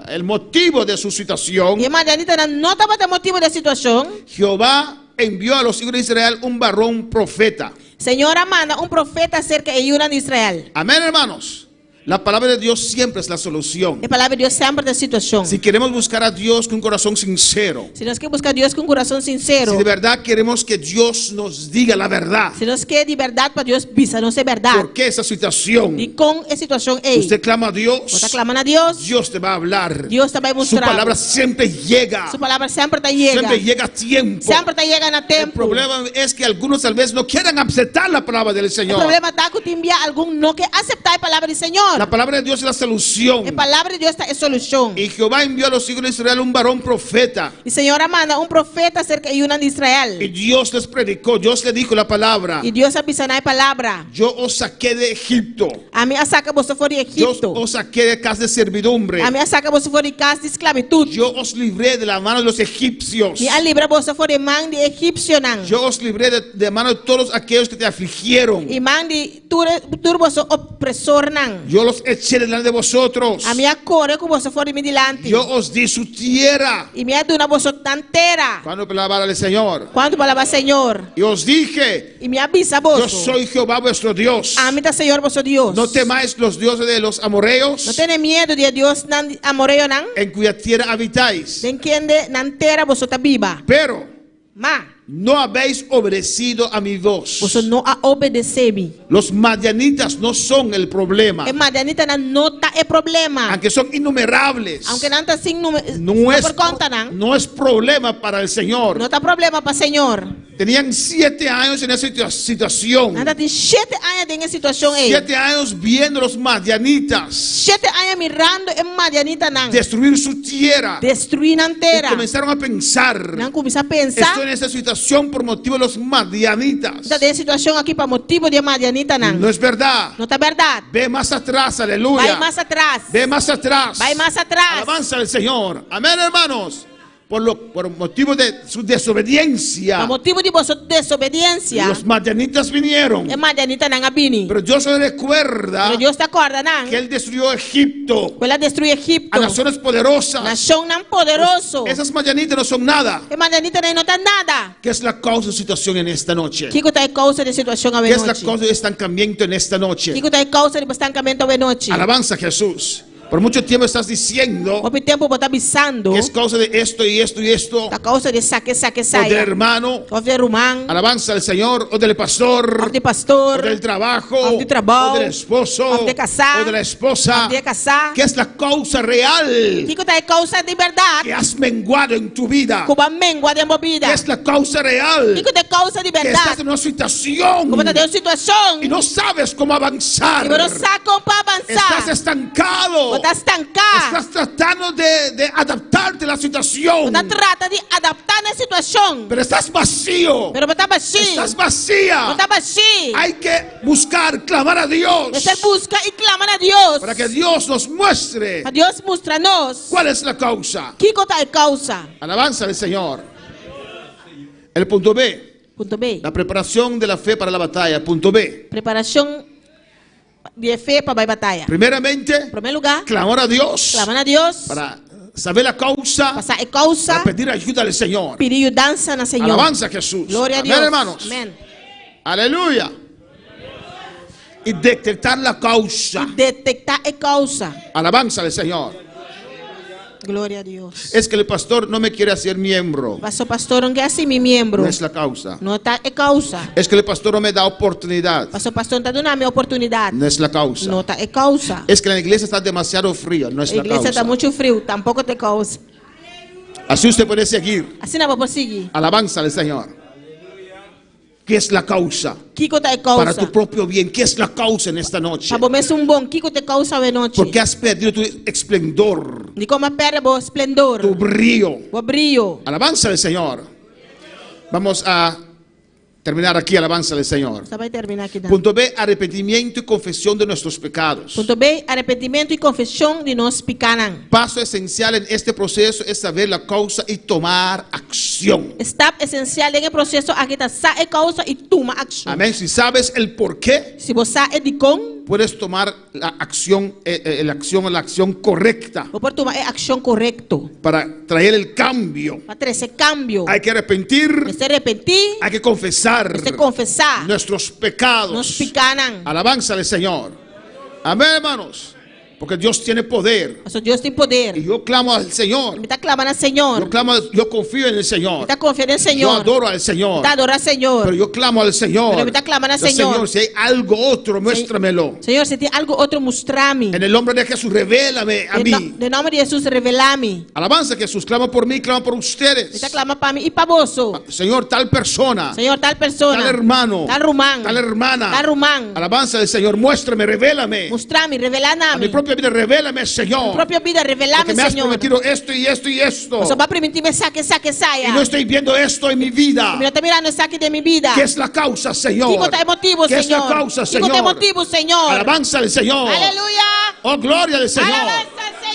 el motivo de su situación, E madianita não estava de motivo da situação. Jehová envió a los hijos de Israel un varón profeta. Senhora manda profeta acerca de Yuna de Israel. Amén, hermanos. La palabra de Dios siempre es la solución. A palavra de Deus sempre da situação. Si queremos buscar a Dios con un corazón sincero, Se nós queremos buscar Deus com coração sincero. si de verdad queremos que Dios nos diga la verdad, Se nós queremos de verdade para Deus, bisa não ser verdade. ¿por qué esa situación? E com a situação é. Usted clama a Você Dios, clamando a Deus. Dios te va a hablar. Deus também Su mostrar. palabra siempre llega. Sua palavra sempre está chega. Siempre llega a tiempo. Sempre está chegando a El tempo. problema es que algunos tal vez no quieran aceptar la palabra del O Señor. problema está que te envia algum não quer aceitar a palavra do Senhor. La palabra de Dios es la solución. A palavra de Deus é solução. Y Jehová envió a los hijos de Israel un varón profeta. E Senhora manda profeta acerca de Yuna de Y Israel. Dios les predicó, Dios le dijo la palabra. E Deus avisa na palavra. Yo os saqué de Egipto. A minha saca você for de Yo Egipto. os saqué de casa de servidumbre. A minha saca você for de casa de esclavitud. Yo os libré de la mano de los egipcios. E a libra você for de mão de egípcio não. Yo os libré de mano de todos aquellos que te afligieron. E mão de turbo você opressor não. Yo los eché delante de vosotros. A minha cor que você for de mim delante. Yo os di su tierra. E minha duna você tantera. Cuando palabra del Señor. Quando palavra Senhor. Y os dije, E me avisa yo você. soy Jehová vuestro Dios. A mim tá Senhor você Deus. No temáis los dioses de los amorreos, Não tenha medo de Deus não amoreio não. en cuya tierra habitáis. Den quende não terra você tá viva. Pero Ma, no habéis obedecido a mi voz. você não a obedecer-me. Los madianitas no son el problema, E madianita não tá é problema. aunque son innumerables. Aunque não tá assim não No por conta não. no es problema para el Señor. Não tá problema para Senhor. Tenían 7 años en esa situación. Nada tem 7 anos nessa situação aí. 7 años viendo los madianitas 7 anos mirando em madianita não. destruir su tierra. Destruir na Y terra. comenzaron a pensar, Não começar a pensar. estoy en esa situación por motivo de los madianitas. Está de situação aqui para motivo de madianita No não. es verdad. Não tá verdade. Ve más atrás, Vai aleluya. mais atrás. Ve más atrás. Vai mais atrás. Alabanza al Señor. Amén, hermanos. por motivo de su desobediencia, Por motivo de vossa desobediência, los madianitas vinieron. e Madianita não abini. Pero Dios se recuerda Pero Deus te acorda, não? que Él destruyó Egipto, Ela destruiu Egipto. a naciones poderosas. Nação não poderoso. Esas madianitas no son nada. E Madianita não tem nada. ¿Qué es la causa de situación en esta noche? Que está causa de situação a ¿Qué es la noite? causa de estancamiento en esta noche? Que está causa de estancamento a noite? Alabanza a Jesús. Por mucho tiempo estás diciendo Por tempo você está bisando. que es causa de esto y esto y esto, A causa de saque, o del saia. hermano. Of de román. Alabanza al Señor, o del pastor, Of de o pastor. del trabajo, of de trabalho, o del esposo, of de casar, o de la esposa. Of de casar. ¿Qué es la causa real Que está causa de verdade. que has menguado en tu vida? Como a mengua de movida. ¿Qué es la causa real Que está causa de que estás verdade. en una situación Como está de situação. y no sabes cómo avanzar? E você não sabe como para Estás avançar. estancado. Você está estancado. Estás tratando de adaptarte a la situación, Você trata de adaptar na situação. pero estás vacío. Pero você está vazio. Estás Você vacía. está vazio. Hay que buscar, clamar a Dios Você busca e clama a Deus. para que Dios nos muestre A Deus mostra-nos. cuál es la causa. Que está a causa? Alabanza al Señor. El punto B, Ponto B. la preparación de la fe para la batalla. Punto B. Preparação de fé para a batalha. Primeramente, Em primeiro lugar, clamar a Dios clamar a Deus. para saber la causa, Passar a causa. para pedir ayuda al Señor. Pedir ajudança na Senhor. Alabanza a Jesús. Glória a Amén, Deus. hermanos. Amém. Aleluya. Y detectar la causa. Detectar a causa. Alabanza al Señor. Glória a Deus. Es que el pastor no me quiere hacer miembro. Mas o pastor não quer ser meu membro. No es la causa. Não está a causa. Es que el pastor no me da oportunidad. Mas o pastor não está dando a minha oportunidade. No es la causa. Não está a causa. Es que la iglesia está demasiado fría. No es A la igreja está causa. muito frio. Tampouco tem causa. Así usted puede seguir. Assim não vou seguir. Alabanza al Señor. ¿Qué es la causa? Que está a Para causa? tu propio bien. ¿Qué es la causa en esta noche? Para você bom. Que está a causa a noite? Porque has perdido tu esplendor, De como perde o esplendor. tu brillo. O brilho. Alabanza al Señor. Vamos a terminar aquí. Alabanza al Señor. Só vai terminar aqui. Punto B, arrepentimiento y confesión de nuestros pecados. Ponto B, arrependimento e confissão de nós pecaram. Paso esencial en este proceso es saber la causa y tomar acción. Está essencial em processo aqui está a causa e toma ação. Amén. Si sabes el por qué, Se você é de com, puedes tomar la acción correcta você pode tomar a ação correta para traer el cambio. para trazer cambio. Hay que arrepentir, Se arrepentir, hay que confesar se confessar, nuestros nós pecados. pecaram. Alabanza al Señor. Amén, hermanos. Porque Dios tiene poder. Mas Deus tem poder. Y yo clamo al Señor. Me está clamando ao Senhor. Yo confío en el Señor. Está confiando no Yo Senhor. adoro al Señor. Está adorando ao Senhor. Pero yo clamo al Señor. Pero me está clamando al Yo, Señor. Si hay algo otro, muéstramelo. Senhor, se tem algo outro, mostrar-me. En el nombre de Jesús, revélame a mí. De nome de Jesus, revelar-me. Alabanza a Jesús. Clama por mí, clama por Me ustedes. está clamando para mim e para você. Señor, tal persona, Senhor, tal pessoa. tal hermano, Tal román. tal hermana. Tal román. Alabanza del Señor. Muéstrame, revélame. Mostrar-me, revelar A mi nome. propia vida, revélame, A Señor. própria vida, Porque revelar-me, me has Senhor. prometido esto y esto y esto. Só vai permitir-me saque, Y saia. no estoy viendo esto en mi vida. Me está mirando o saque de minha vida. ¿Qué es la causa, Que Señor? está motivo, ¿Qué es la Senhor? causa, Que Señor? está motivo, Senhor? Alabanza al Señor. Aleluia. Oh, gloria al Señor. Alabanza al Senhor.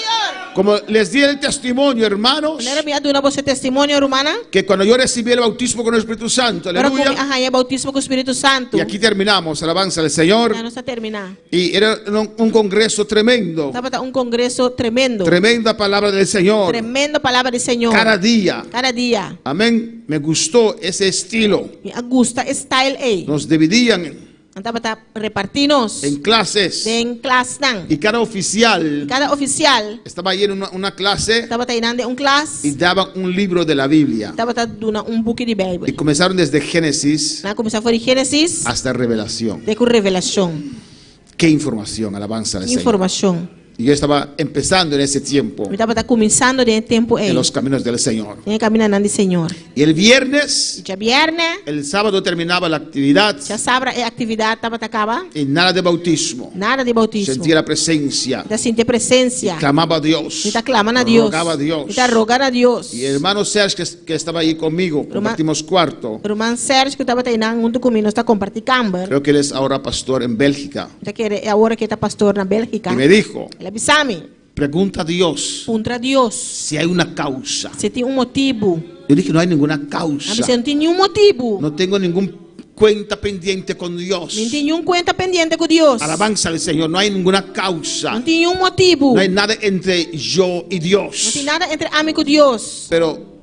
Como les di el testimonio, hermanos, Quando me dando você testemunho, romana. que cuando yo recibí el bautismo con el Espíritu Santo, Agora como aleluya. arranhei bautismo com o Espírito Santo. Y aquí terminamos, alabanza al Señor. Já não está terminar. Y era un congreso tremendo. Estava um congresso tremendo. Tremenda palabra del Señor. Tremendo palavra do Senhor. Cada día. Cada dia. Amén. Me gustó ese estilo. Me gusta style A. Nos dividían Estava repartindo-nos en clases. em classe. Y cada oficial Cada oficial estaba ahí en una clase estava treinando classe. y daban un libro de la Biblia. Estava dando book de Y Bíblia. comenzaron desde Génesis Lá começou por Gênesis, hasta Revelación. de com revelação, Qué información, alabanza al Señor. informação. Y yo estaba empezando en ese tiempo Eu estava começando de tempo aí. en los caminos del Señor. Em caminhando de Senhor. Y el viernes, Já viernes, el sábado terminaba la actividad já sabe a atividade estava acaba. y nada de bautismo. Nada de bautismo. Sentía la presencia. Da sentir presença. Clamaba a Dios. Está clamando a Deus. Rogaba a Dios. Está rogando a Deus. Y el hermano Sergio, que estaba ahí conmigo, compartimos cuarto. O irmão Sérgio que estava treinando junto comigo, está compartilhando camber. Creo que él es ahora pastor en Bélgica. É agora que está pastor na Bélgica. Y me dijo, Ele avisou-me. pregunta a Dios Pergunta a Deus si hay una causa. se tem motivo. Yo dije, no hay ninguna A mim causa. você não tem nenhum motivo. No tengo ningún cuenta pendiente con Dios. Não tem nenhum conta pendente com Deus. Alabanza al Señor. No hay ninguna Não causa. tem nenhum motivo. No hay nada entre yo y Não Dios. tem nada entre mim e Deus. Pero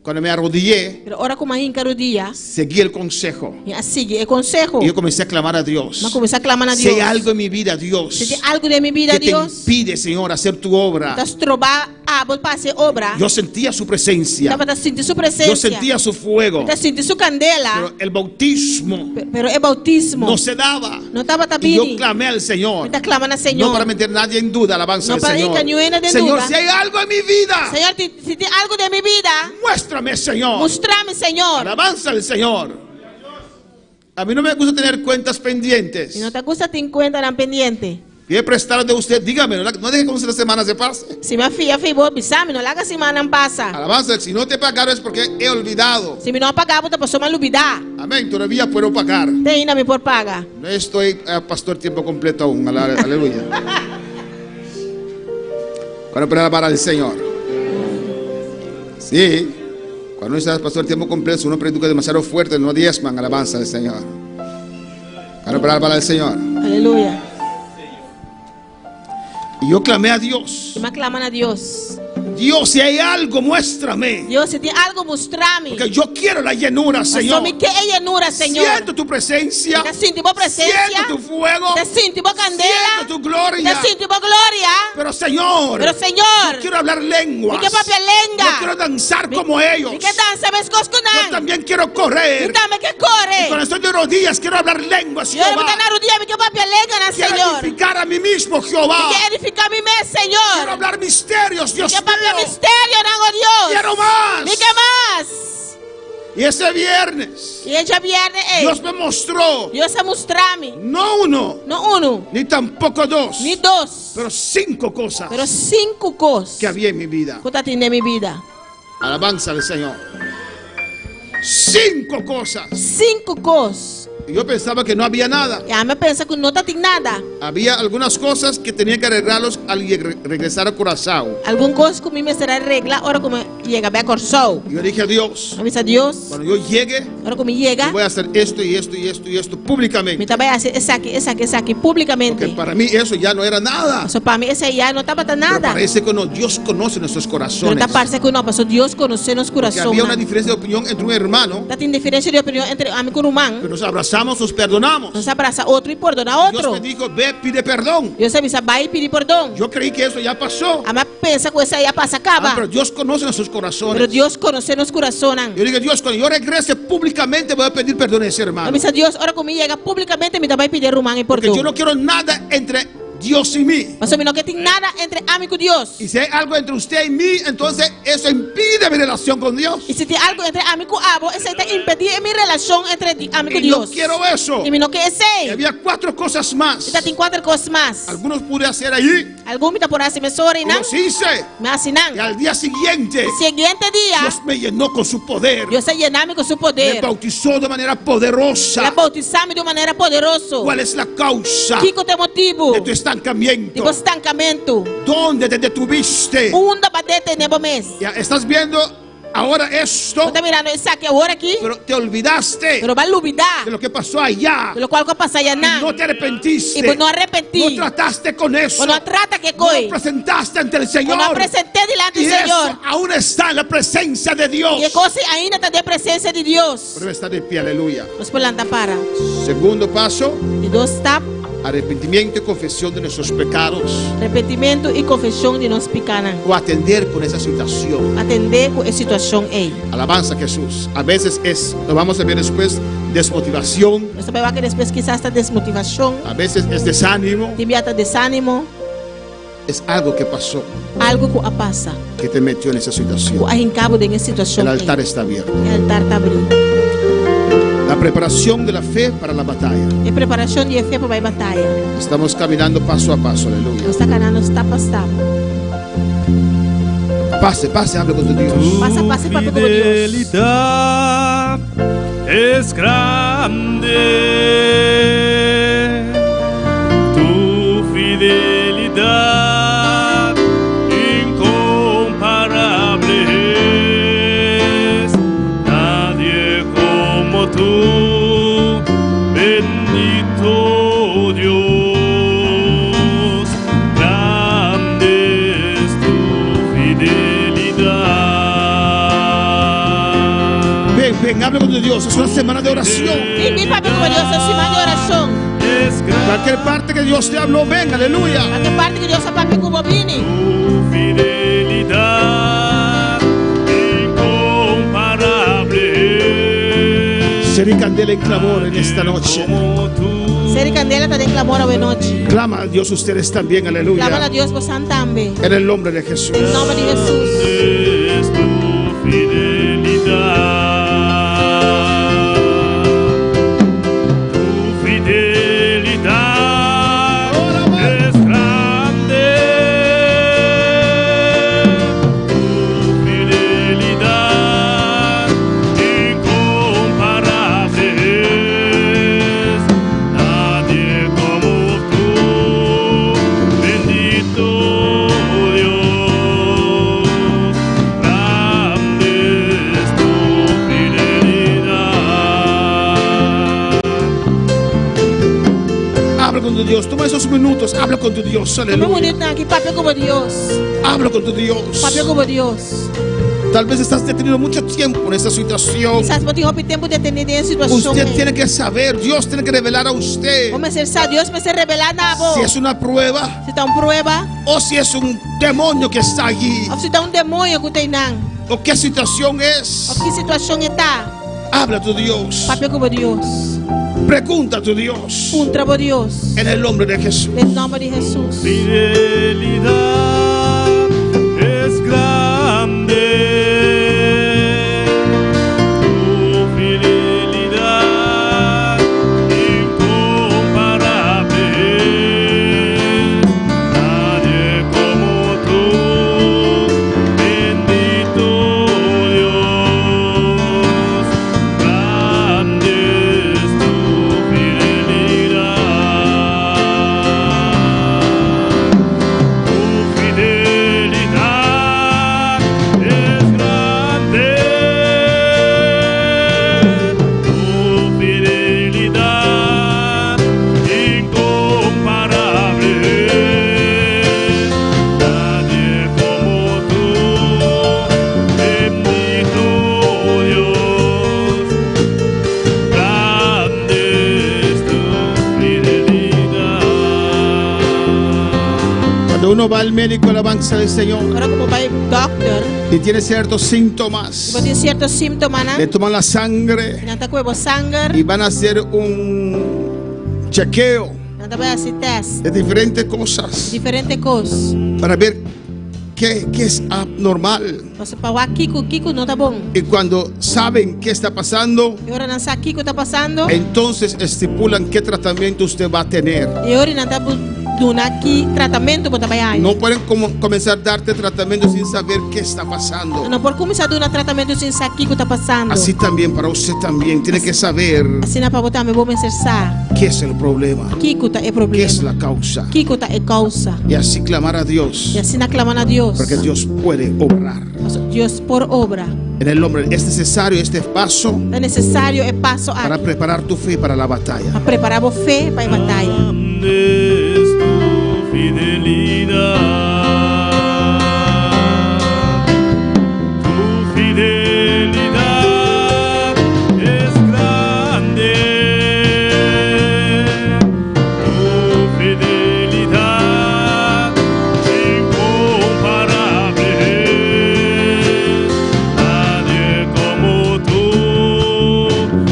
cuando me arrodillé, Pero ora como aí o dia, seguí el consejo. e assim é consejo. Y yo comencé a clamar a Dios. Mas começar a clamar a Si hay Deus. algo en mi vida, Dios, Se tem algo de minha vida, que te Deus, impide, Señor, hacer tu obra. estás trobar árbol para fazer obra. Yo sentía su presencia. Estava sentir sua Yo presença. sentía su fuego. Estava sentir sua candela. Pero el bautismo Pero é bautismo. no se daba. Não estava Y yo tabini. clamé al Señor. Está clamando ao No Senhor. para meter a nadie en duda, alabanza No al para Señor. que ninguém de Señor, duda. si hay algo en mi vida, Senhor, se tem algo de minha vida, muéstrame, Señor. mostrame, Senhor. Alabanza al Señor. A mí no me gusta tener cuentas pendientes. Se não te gusta, tem conta na pendiente. Quiere prestar de usted, dígame, no deje que las semanas se pase. Se minha filha fez boa, bisame, não larga semana não passa. Alabanza, si no te pagaron es porque he olvidado. Se me não pagar, você passou uma lubida. Amén, todavía puedo pagar. Tem ainda me por paga. No estoy pastor tiempo completo aún, aleluya. Cuando para el Señor. Sí, cuando uno está pastor tiempo completo, uno predica demasiado fuerte, no diezman, alabanza al Señor. Cuando para el Señor. Aleluia. Y yo clamé a Dios. Me clamando a Deus. Dios, si hay algo, muéstrame. Deus, se tem algo, mostrame. Porque yo quiero la llenura, Mas só Señor. me quer llenura, Senhor. Siento tu presencia. Te sinto boa presença. Siento tu fuego. Te sinto boa Siento candela. tu gloria. Te sinto boa glória. Pero Señor, Pero, Senhor, quiero hablar lenguas. me quer própria Yo lenga. quiero danzar como ellos. Me quer dançar mais coisas Yo que não. también quiero Me correr. também quer correr. Cuando estoy de rodillas, quiero hablar lenguas, Eu Jehová. vou na rodinha, me quer própria lenga, na Quiero Senhor. edificar a mí mismo, Jehová. Me quer edificar a mim mesmo, Quiero Senhor. hablar misterios, Dios Me quer própria mío. mistério, não, Deus. Quiero más. Me quer mais. Y ese viernes, E já viernes, Dios me mostró, Deus se mostrar-me. no uno, Não um, ni tampoco dos, nem dois, pero 5 cosas pero 5 coisas que había en mi vida. que eu tenho na minha vida. Alabanza al Señor. 5 cosas. 5 coisas. Y yo pensaba que no había nada. E a minha pensa que não tem nada. Había algunas cosas que tenía que arreglarlos al regresar a Curazao. Alguma coisa que me será regla, ora como chega bem a Corsou. Y yo dije a Dios, A missa Deus, cuando yo llegue, ora como chega, yo voy a hacer esto y esto y esto y esto me públicamente. também fazer esse aqui, publicamente. Porque para mí eso ya no era nada. Só para mim, esse aí não estava Pero nada. parece que no, Dios conoce nuestros Pero corazones. está parece que não, pastor Deus conhece nos Que corações. había una diferencia de opinión entre un hermano, Está tem diferença de opinião entre amigo e irmão. que nos abrazamos, nos perdonamos. Nos abraça outro e perdona Dios outro. me dijo, ve, pide perdón. Deus avisa, vai pedir perdão. Yo creí que eso ya pasó. A minha pensa que isso aí passa, acaba. Pero Dios conoce nuestros Pero corazones. Deus conhece nos corações. Yo dije, Dios, cuando yo regrese públicamente voy a pedir perdón a ese A hermano. missa Deus, ora comigo chega publicamente, me também pedir irmão e Porque yo perdão. no quiero nada entre Dios y mí. Mas eu não que tem nada entre amigo e Deus. Y si hay algo entre usted y mí, entonces eso impide mi relación con Dios. E se tem algo entre amigo e abo, isso aí está impedir minha relação entre amigo e Y no Deus. quiero eso. E me não quer Y esse. había 4 cosas más. Está tem 4 coisas mais. Algunos pude hacer allí. Algum me está por assim, me sorry, não? Los hice. Me assinam. Y al día siguiente, Seguinte dia, Dios me llenó con su poder. Deus se llename com seu Me poder. bautizó de manera Ela poderosa. bautizar-me de maneira poderosa. ¿Cuál es la causa Que tem motivo de tu estancamiento? de estancamento. ¿Dónde te detuviste? Onde batete nebo mês. Ya estás viendo ahora esto, Você tá mirando isso aqui agora aqui? pero te olvidaste Pero vai duvidar. de lo que pasó allá. De lo qual que passa allá Y não. no te arrepentiste. E por não No arrepentir. trataste con eso. Ou não trata que No coi. lo presentaste ante el Ou Señor. não apresentei diante Y do eso Senhor. aún está en la presencia de Dios. E coisa ainda está de presença de Deus. Pero está de pie, aleluya. Vamos planta para. Segundo paso, E dois está arrepentimiento y confesión de nuestros pecados. arrependimento e confissão de nós pecados. O atender con esa situación. Atender com a situação aí. Alabanza a Jesús. A veces es, lo vamos a ver después, desmotivación. Nós também vai que depois quizás está desmotivação. A veces es desánimo. Tem está desânimo. Es algo que pasó Algo que passa. que te metió en esa O situación. arrancabo de situação El aí. altar está abierto. O altar está abrindo. La preparación de la fe para la batalla. É preparação de fé para a batalha. Estamos caminando paso a paso, aleluya. Nós está caminhando tapa a tapa. Pase, pase, hable con tu Dios. Passa a passo e papo com Deus. Fidelidad es grande. Tu fidelidad Hable con tu Dios. Es una semana de oración. Hindi papi ko ba Diyos sa simang orasyon? es grande. Cualquier parte que Dios te habló, ven, aleluya. Ang parte ko Diyos sa papi ko bobini. Tu fidelidad incomparable. Seri Candela en clamor en esta noche. Como tú. Seri Candela ta din clamor a noche. Clama a Dios ustedes también, Clama a aleluya. Diyos po santambe. En el nombre de Jesús. En nombre de Jesús. Es tu fidelidad. Tu fidelidad es grande. Tu fidelidad incomparable es. Nadie como tú, bendito Dios. Grande es tu fidelidad. Habla con tu Dios. Toma esos minutos. Habla con tu Dios. Kami Aleluya. ngunit na ki papi ko ba Diyos? Habla con tu Dios. Papi ko ba Diyos? Tal vez estás detenido mucho tiempo en esta situación. Isas mo tingo tempo de tener en situación. Usted tiene que saber. Dios tiene que revelar a usted O me ser sa Diyos me ser revelar na ako. si es una prueba Si ta prueba, o si es un demonio que está allí. o si ta demonyo ko tayo nang. O qué situación O es. ki sitwasyon ita. Habla a tu Dios. Papi ko ba Diyos? Pregunta a tu Dios. Puntra ba Diyos? En el nombre de Jesús. En nombre de Jesús. Fidelidad es grande. Tu fidelidad incomparable. Nadie como tú, bendito Dios. Grande es tu fidelidad. Tu fidelidad es grande. Tu fidelidad incomparable. Nadie como tú, bendito Dios. Grande es tu fidelidad. Cuando uno va al médico, alabanza del Señor, Ahora como ba yung doctor, y tiene ciertos síntomas, iba din ciertos símptomas na. le toman la sangre Nanta ko iba sangar. y van a hacer un chequeo Nanta ba si test. de diferentes cosas Diferente cos. para ver qué es abnormal. O sa pawa kiko no tabong. Y cuando saben qué está pasando, Y ahora nasa kiko ta pasando. entonces estipulan qué tratamiento usted va a tener. Y ahora nanta bu dunaki tratamento po tabayan. No pueden comenzar a darte tratamiento sin saber qué está pasando. Ano por kumisa duna tratamento sin sa kiko ta pasando. Así también para usted también tiene que saber Así na pabota me bo ser sa. qué es el problema, Kiko ta e qué problema. es la causa. Kiko ta e causa. Y así clamar a Dios, Y así na claman a Dios. porque Dios puede obrar. O sea, Dios por obra. En el nombre, es necesario este paso É necessário é passo para a preparar tu fe para la batalla. preparar a fé para a batalha. Grande es tu fidelidad. Tu fidelidad es grande. Tu fidelidad incomparable. Nadie como tú,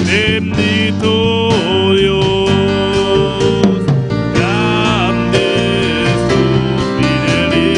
bendito Dios. Grande es tu fidelidad.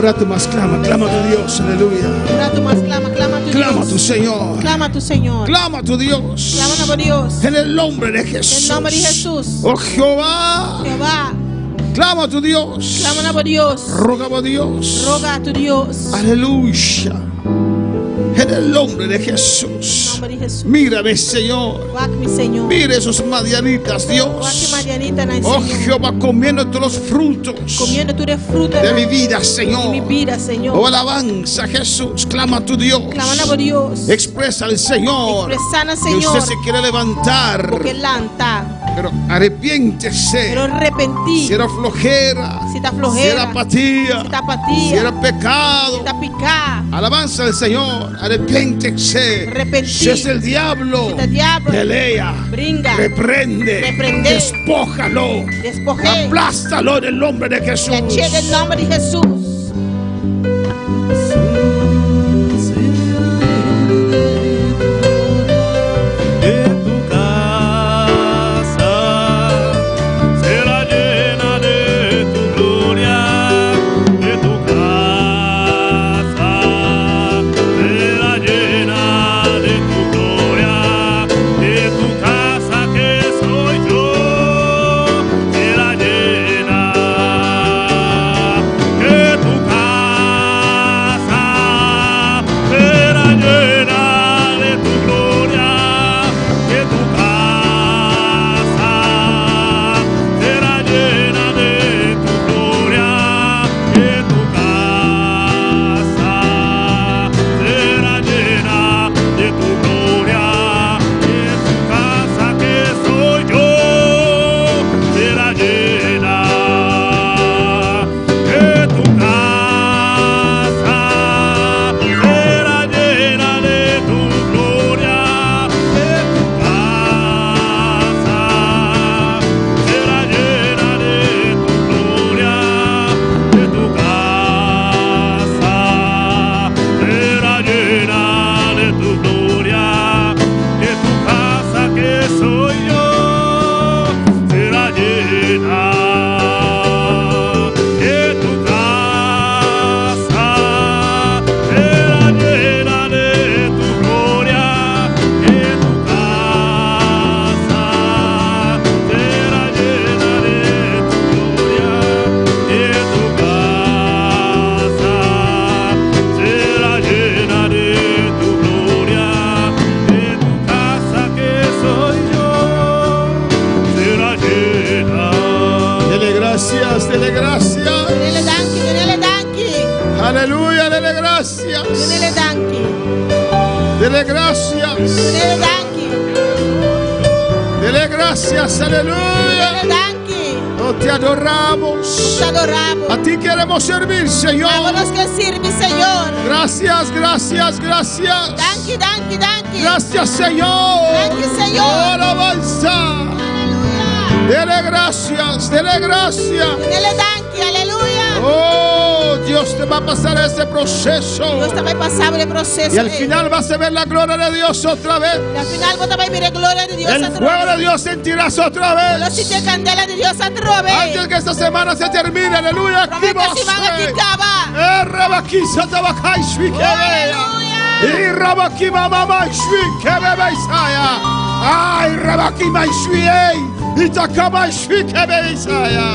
Ahora tú más clama a tu Dios, aleluya. Ahora tú más clama a tu Clama a Dios. tu Señor. Clama a tu Señor. Clama a tu Dios. Clama a Dios. En el nombre de En Jesús. el nombre de Jesús. Oh Jehová. Jehová, Clama a tu Dios. clama a Dios. Roga a Dios. Roga a tu Dios. Aleluya. En el nombre de En el Jesús. nombre de Jesús. Mírame, Señor. Guac mi Señor. Mire esos madianitas, Guac mi Dios. Marianita, Oh Señor. Jehová, comiendo todos los frutos Comiendo tu de fruta de mi vida, de mi Señor. vida, Señor. Oh, alabanza, Jesús. Clama a tu Dios. Clama a Dios. Expresa al Señor Expresana, que Señor. usted se quiere levantar. Porque lanta. Pero arrepiéntese. Pero arrepentí. Si era flojera, Si está si flojera. era apatía, Si está apatía. si era pecado. Si está picada. Alabanza al Señor, arrepiéntese. Arrepentí. Si es el diablo, Si es el diablo, pelea, brinca, reprende, reprende, despójalo, Despojé. aplástalo en el nombre de Jesús. Le eché en el nombre de Jesús. Que tu casa será llena de tu gloria, que tu casa será llena de tu gloria, que tu casa que soy yo será llena, que tu casa será llena de tu gloria, que tu casa será llena de tu gloria, que tu casa será llena de tu gloria, que tu casa que soy yo será llena, que tu casa será llena de tu gloria, que tu casa será llena de tu gloria, que tu casa será llena de tu gloria, que tu casa que soy yo será llena, que tu casa será llena de tu gloria, que tu casa será llena de tu gloria, que tu casa será llena de tu gloria, que tu casa que soy yo será llena. Dele gracias, dele gracias. Denele danki, denele danki. Aleluya, dele gracias. Denele danki. Dele gracias. Denele danki. Dele gracias, aleluya. Denele danki. Oh, te adoramos. Te adoramos. A ti queremos servir, Señor. Vámonos que sirve, Señor. Gracias, gracias, gracias. Danki, danki, danki. Gracias, Señor. Danki, Señor. Oh, alabanza. Aleluya. Dele gracias, dele gracias. Denele danki, aleluya. Oh, Dios te va a pasar ese proceso. Dios também passava el proceso. Y al final vas a ver la gloria de Dios otra vez. E al final vos também veré gloria de Dios El outra fuego de vez. Dios sentirás otra Vos vez. sentir candela de Dios outra vez. Antes que esta semana se termine, aleluya. Promete que se van a quitar. Rabakisa tabakai shvikebe. Aleluya. Y Rabaki mama shvikebe Isaya. Ay, Rabaki mai shviei. Y takama shvikebe Isaya.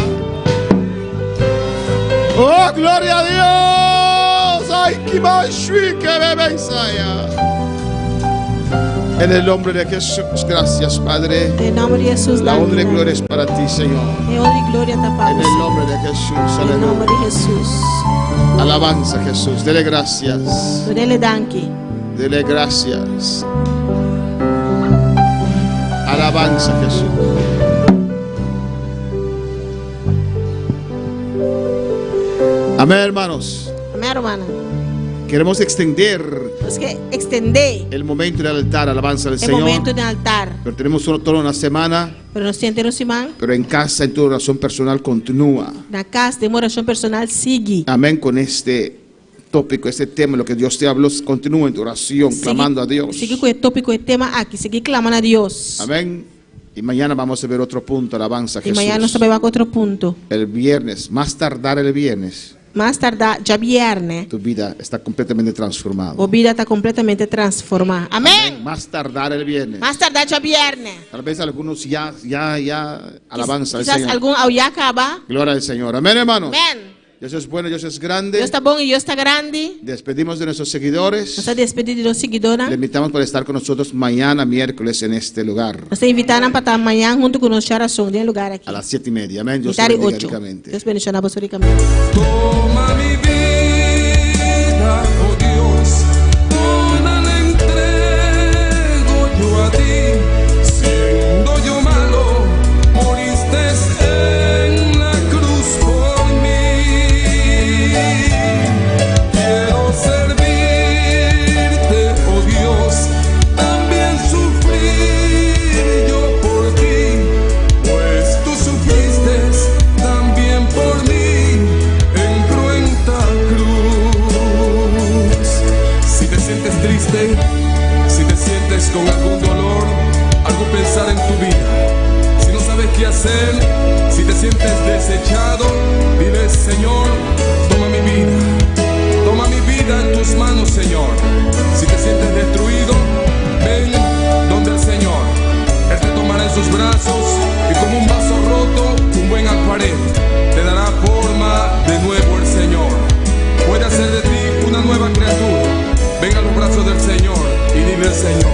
Oh, gloria a Dios. Ay, kima shvikebe Isaya. En el nombre de Jesús, gracias, Padre. Em nome de Jesus, La honra y gloria es para ti, Señor. Em honra e glória tá para En el nombre de Jesús, Em nome aleluya. de Jesus. Alabanza, Jesús. Dele gracias. Dele danki. Dele gracias. Alabanza, Jesús. Amén, hermanos. Amém, hermana? Queremos extender Nós que extender el momento del altar, alabanza del o Señor. momento do altar. Pero tenemos toda una semana, Pero nós temos semana. pero en casa, en tu oración personal, continúa. Na casa, tem oração personal, sigue. Amén con este tópico, este tema, lo que Dios te habló, continúa en tu oración, clamando a Dios. Sigue com o tópico, o tema aqui. Sigue clamando a Deus. Amén. Y mañana vamos a ver otro punto, alabanza a E Jesús. amanhã nós também vamos com outro ponto. El viernes, más tardar el viernes, más tardar ya viernes, tu vida está completamente transformada. tu vida está completamente transformada. Amén. Más tardar el viernes. Más tardar ya viernes. Tal vez algunos ya alabanza al Quizás Señor. algún ya acaba. Gloria al Señor. Amén, hermanos. Amén. Dios es bueno, Dios es grande. Dios está bom y Dios está grande. Despedimos de nuestros seguidores. Nos está despedido de los seguidores. Le invitamos por estar con nosotros mañana, miércoles, en este lugar. Nos está invitando para estar amanhã junto con nosotros oración en el lugar aquí. A las 7:30. Amén. Dios te Mitad y bendiga 8. ricamente. Dios bendiga vos ricamente. Toma mi vida, oh Dios, toda la entrego yo a ti. Siendo yo malo, moriste en la cruz por mí. Quiero servirte, oh Dios, también sufrir yo por ti, pues tú sufriste también por mí en cruenta cruz. Si te sientes triste, si te sientes con algún dolor, algún pensar en tu vida, si no sabes qué hacer, si te sientes desechado, dile: Señor, toma mi vida en tus manos, Señor. Si te sientes destruido, ven donde el Señor. Él te tomará en sus brazos y como un vaso roto, un buen alfarero, te dará forma de nuevo el Señor. Puede hacer de ti una nueva criatura. Ven a los brazos del Señor y dile al Señor: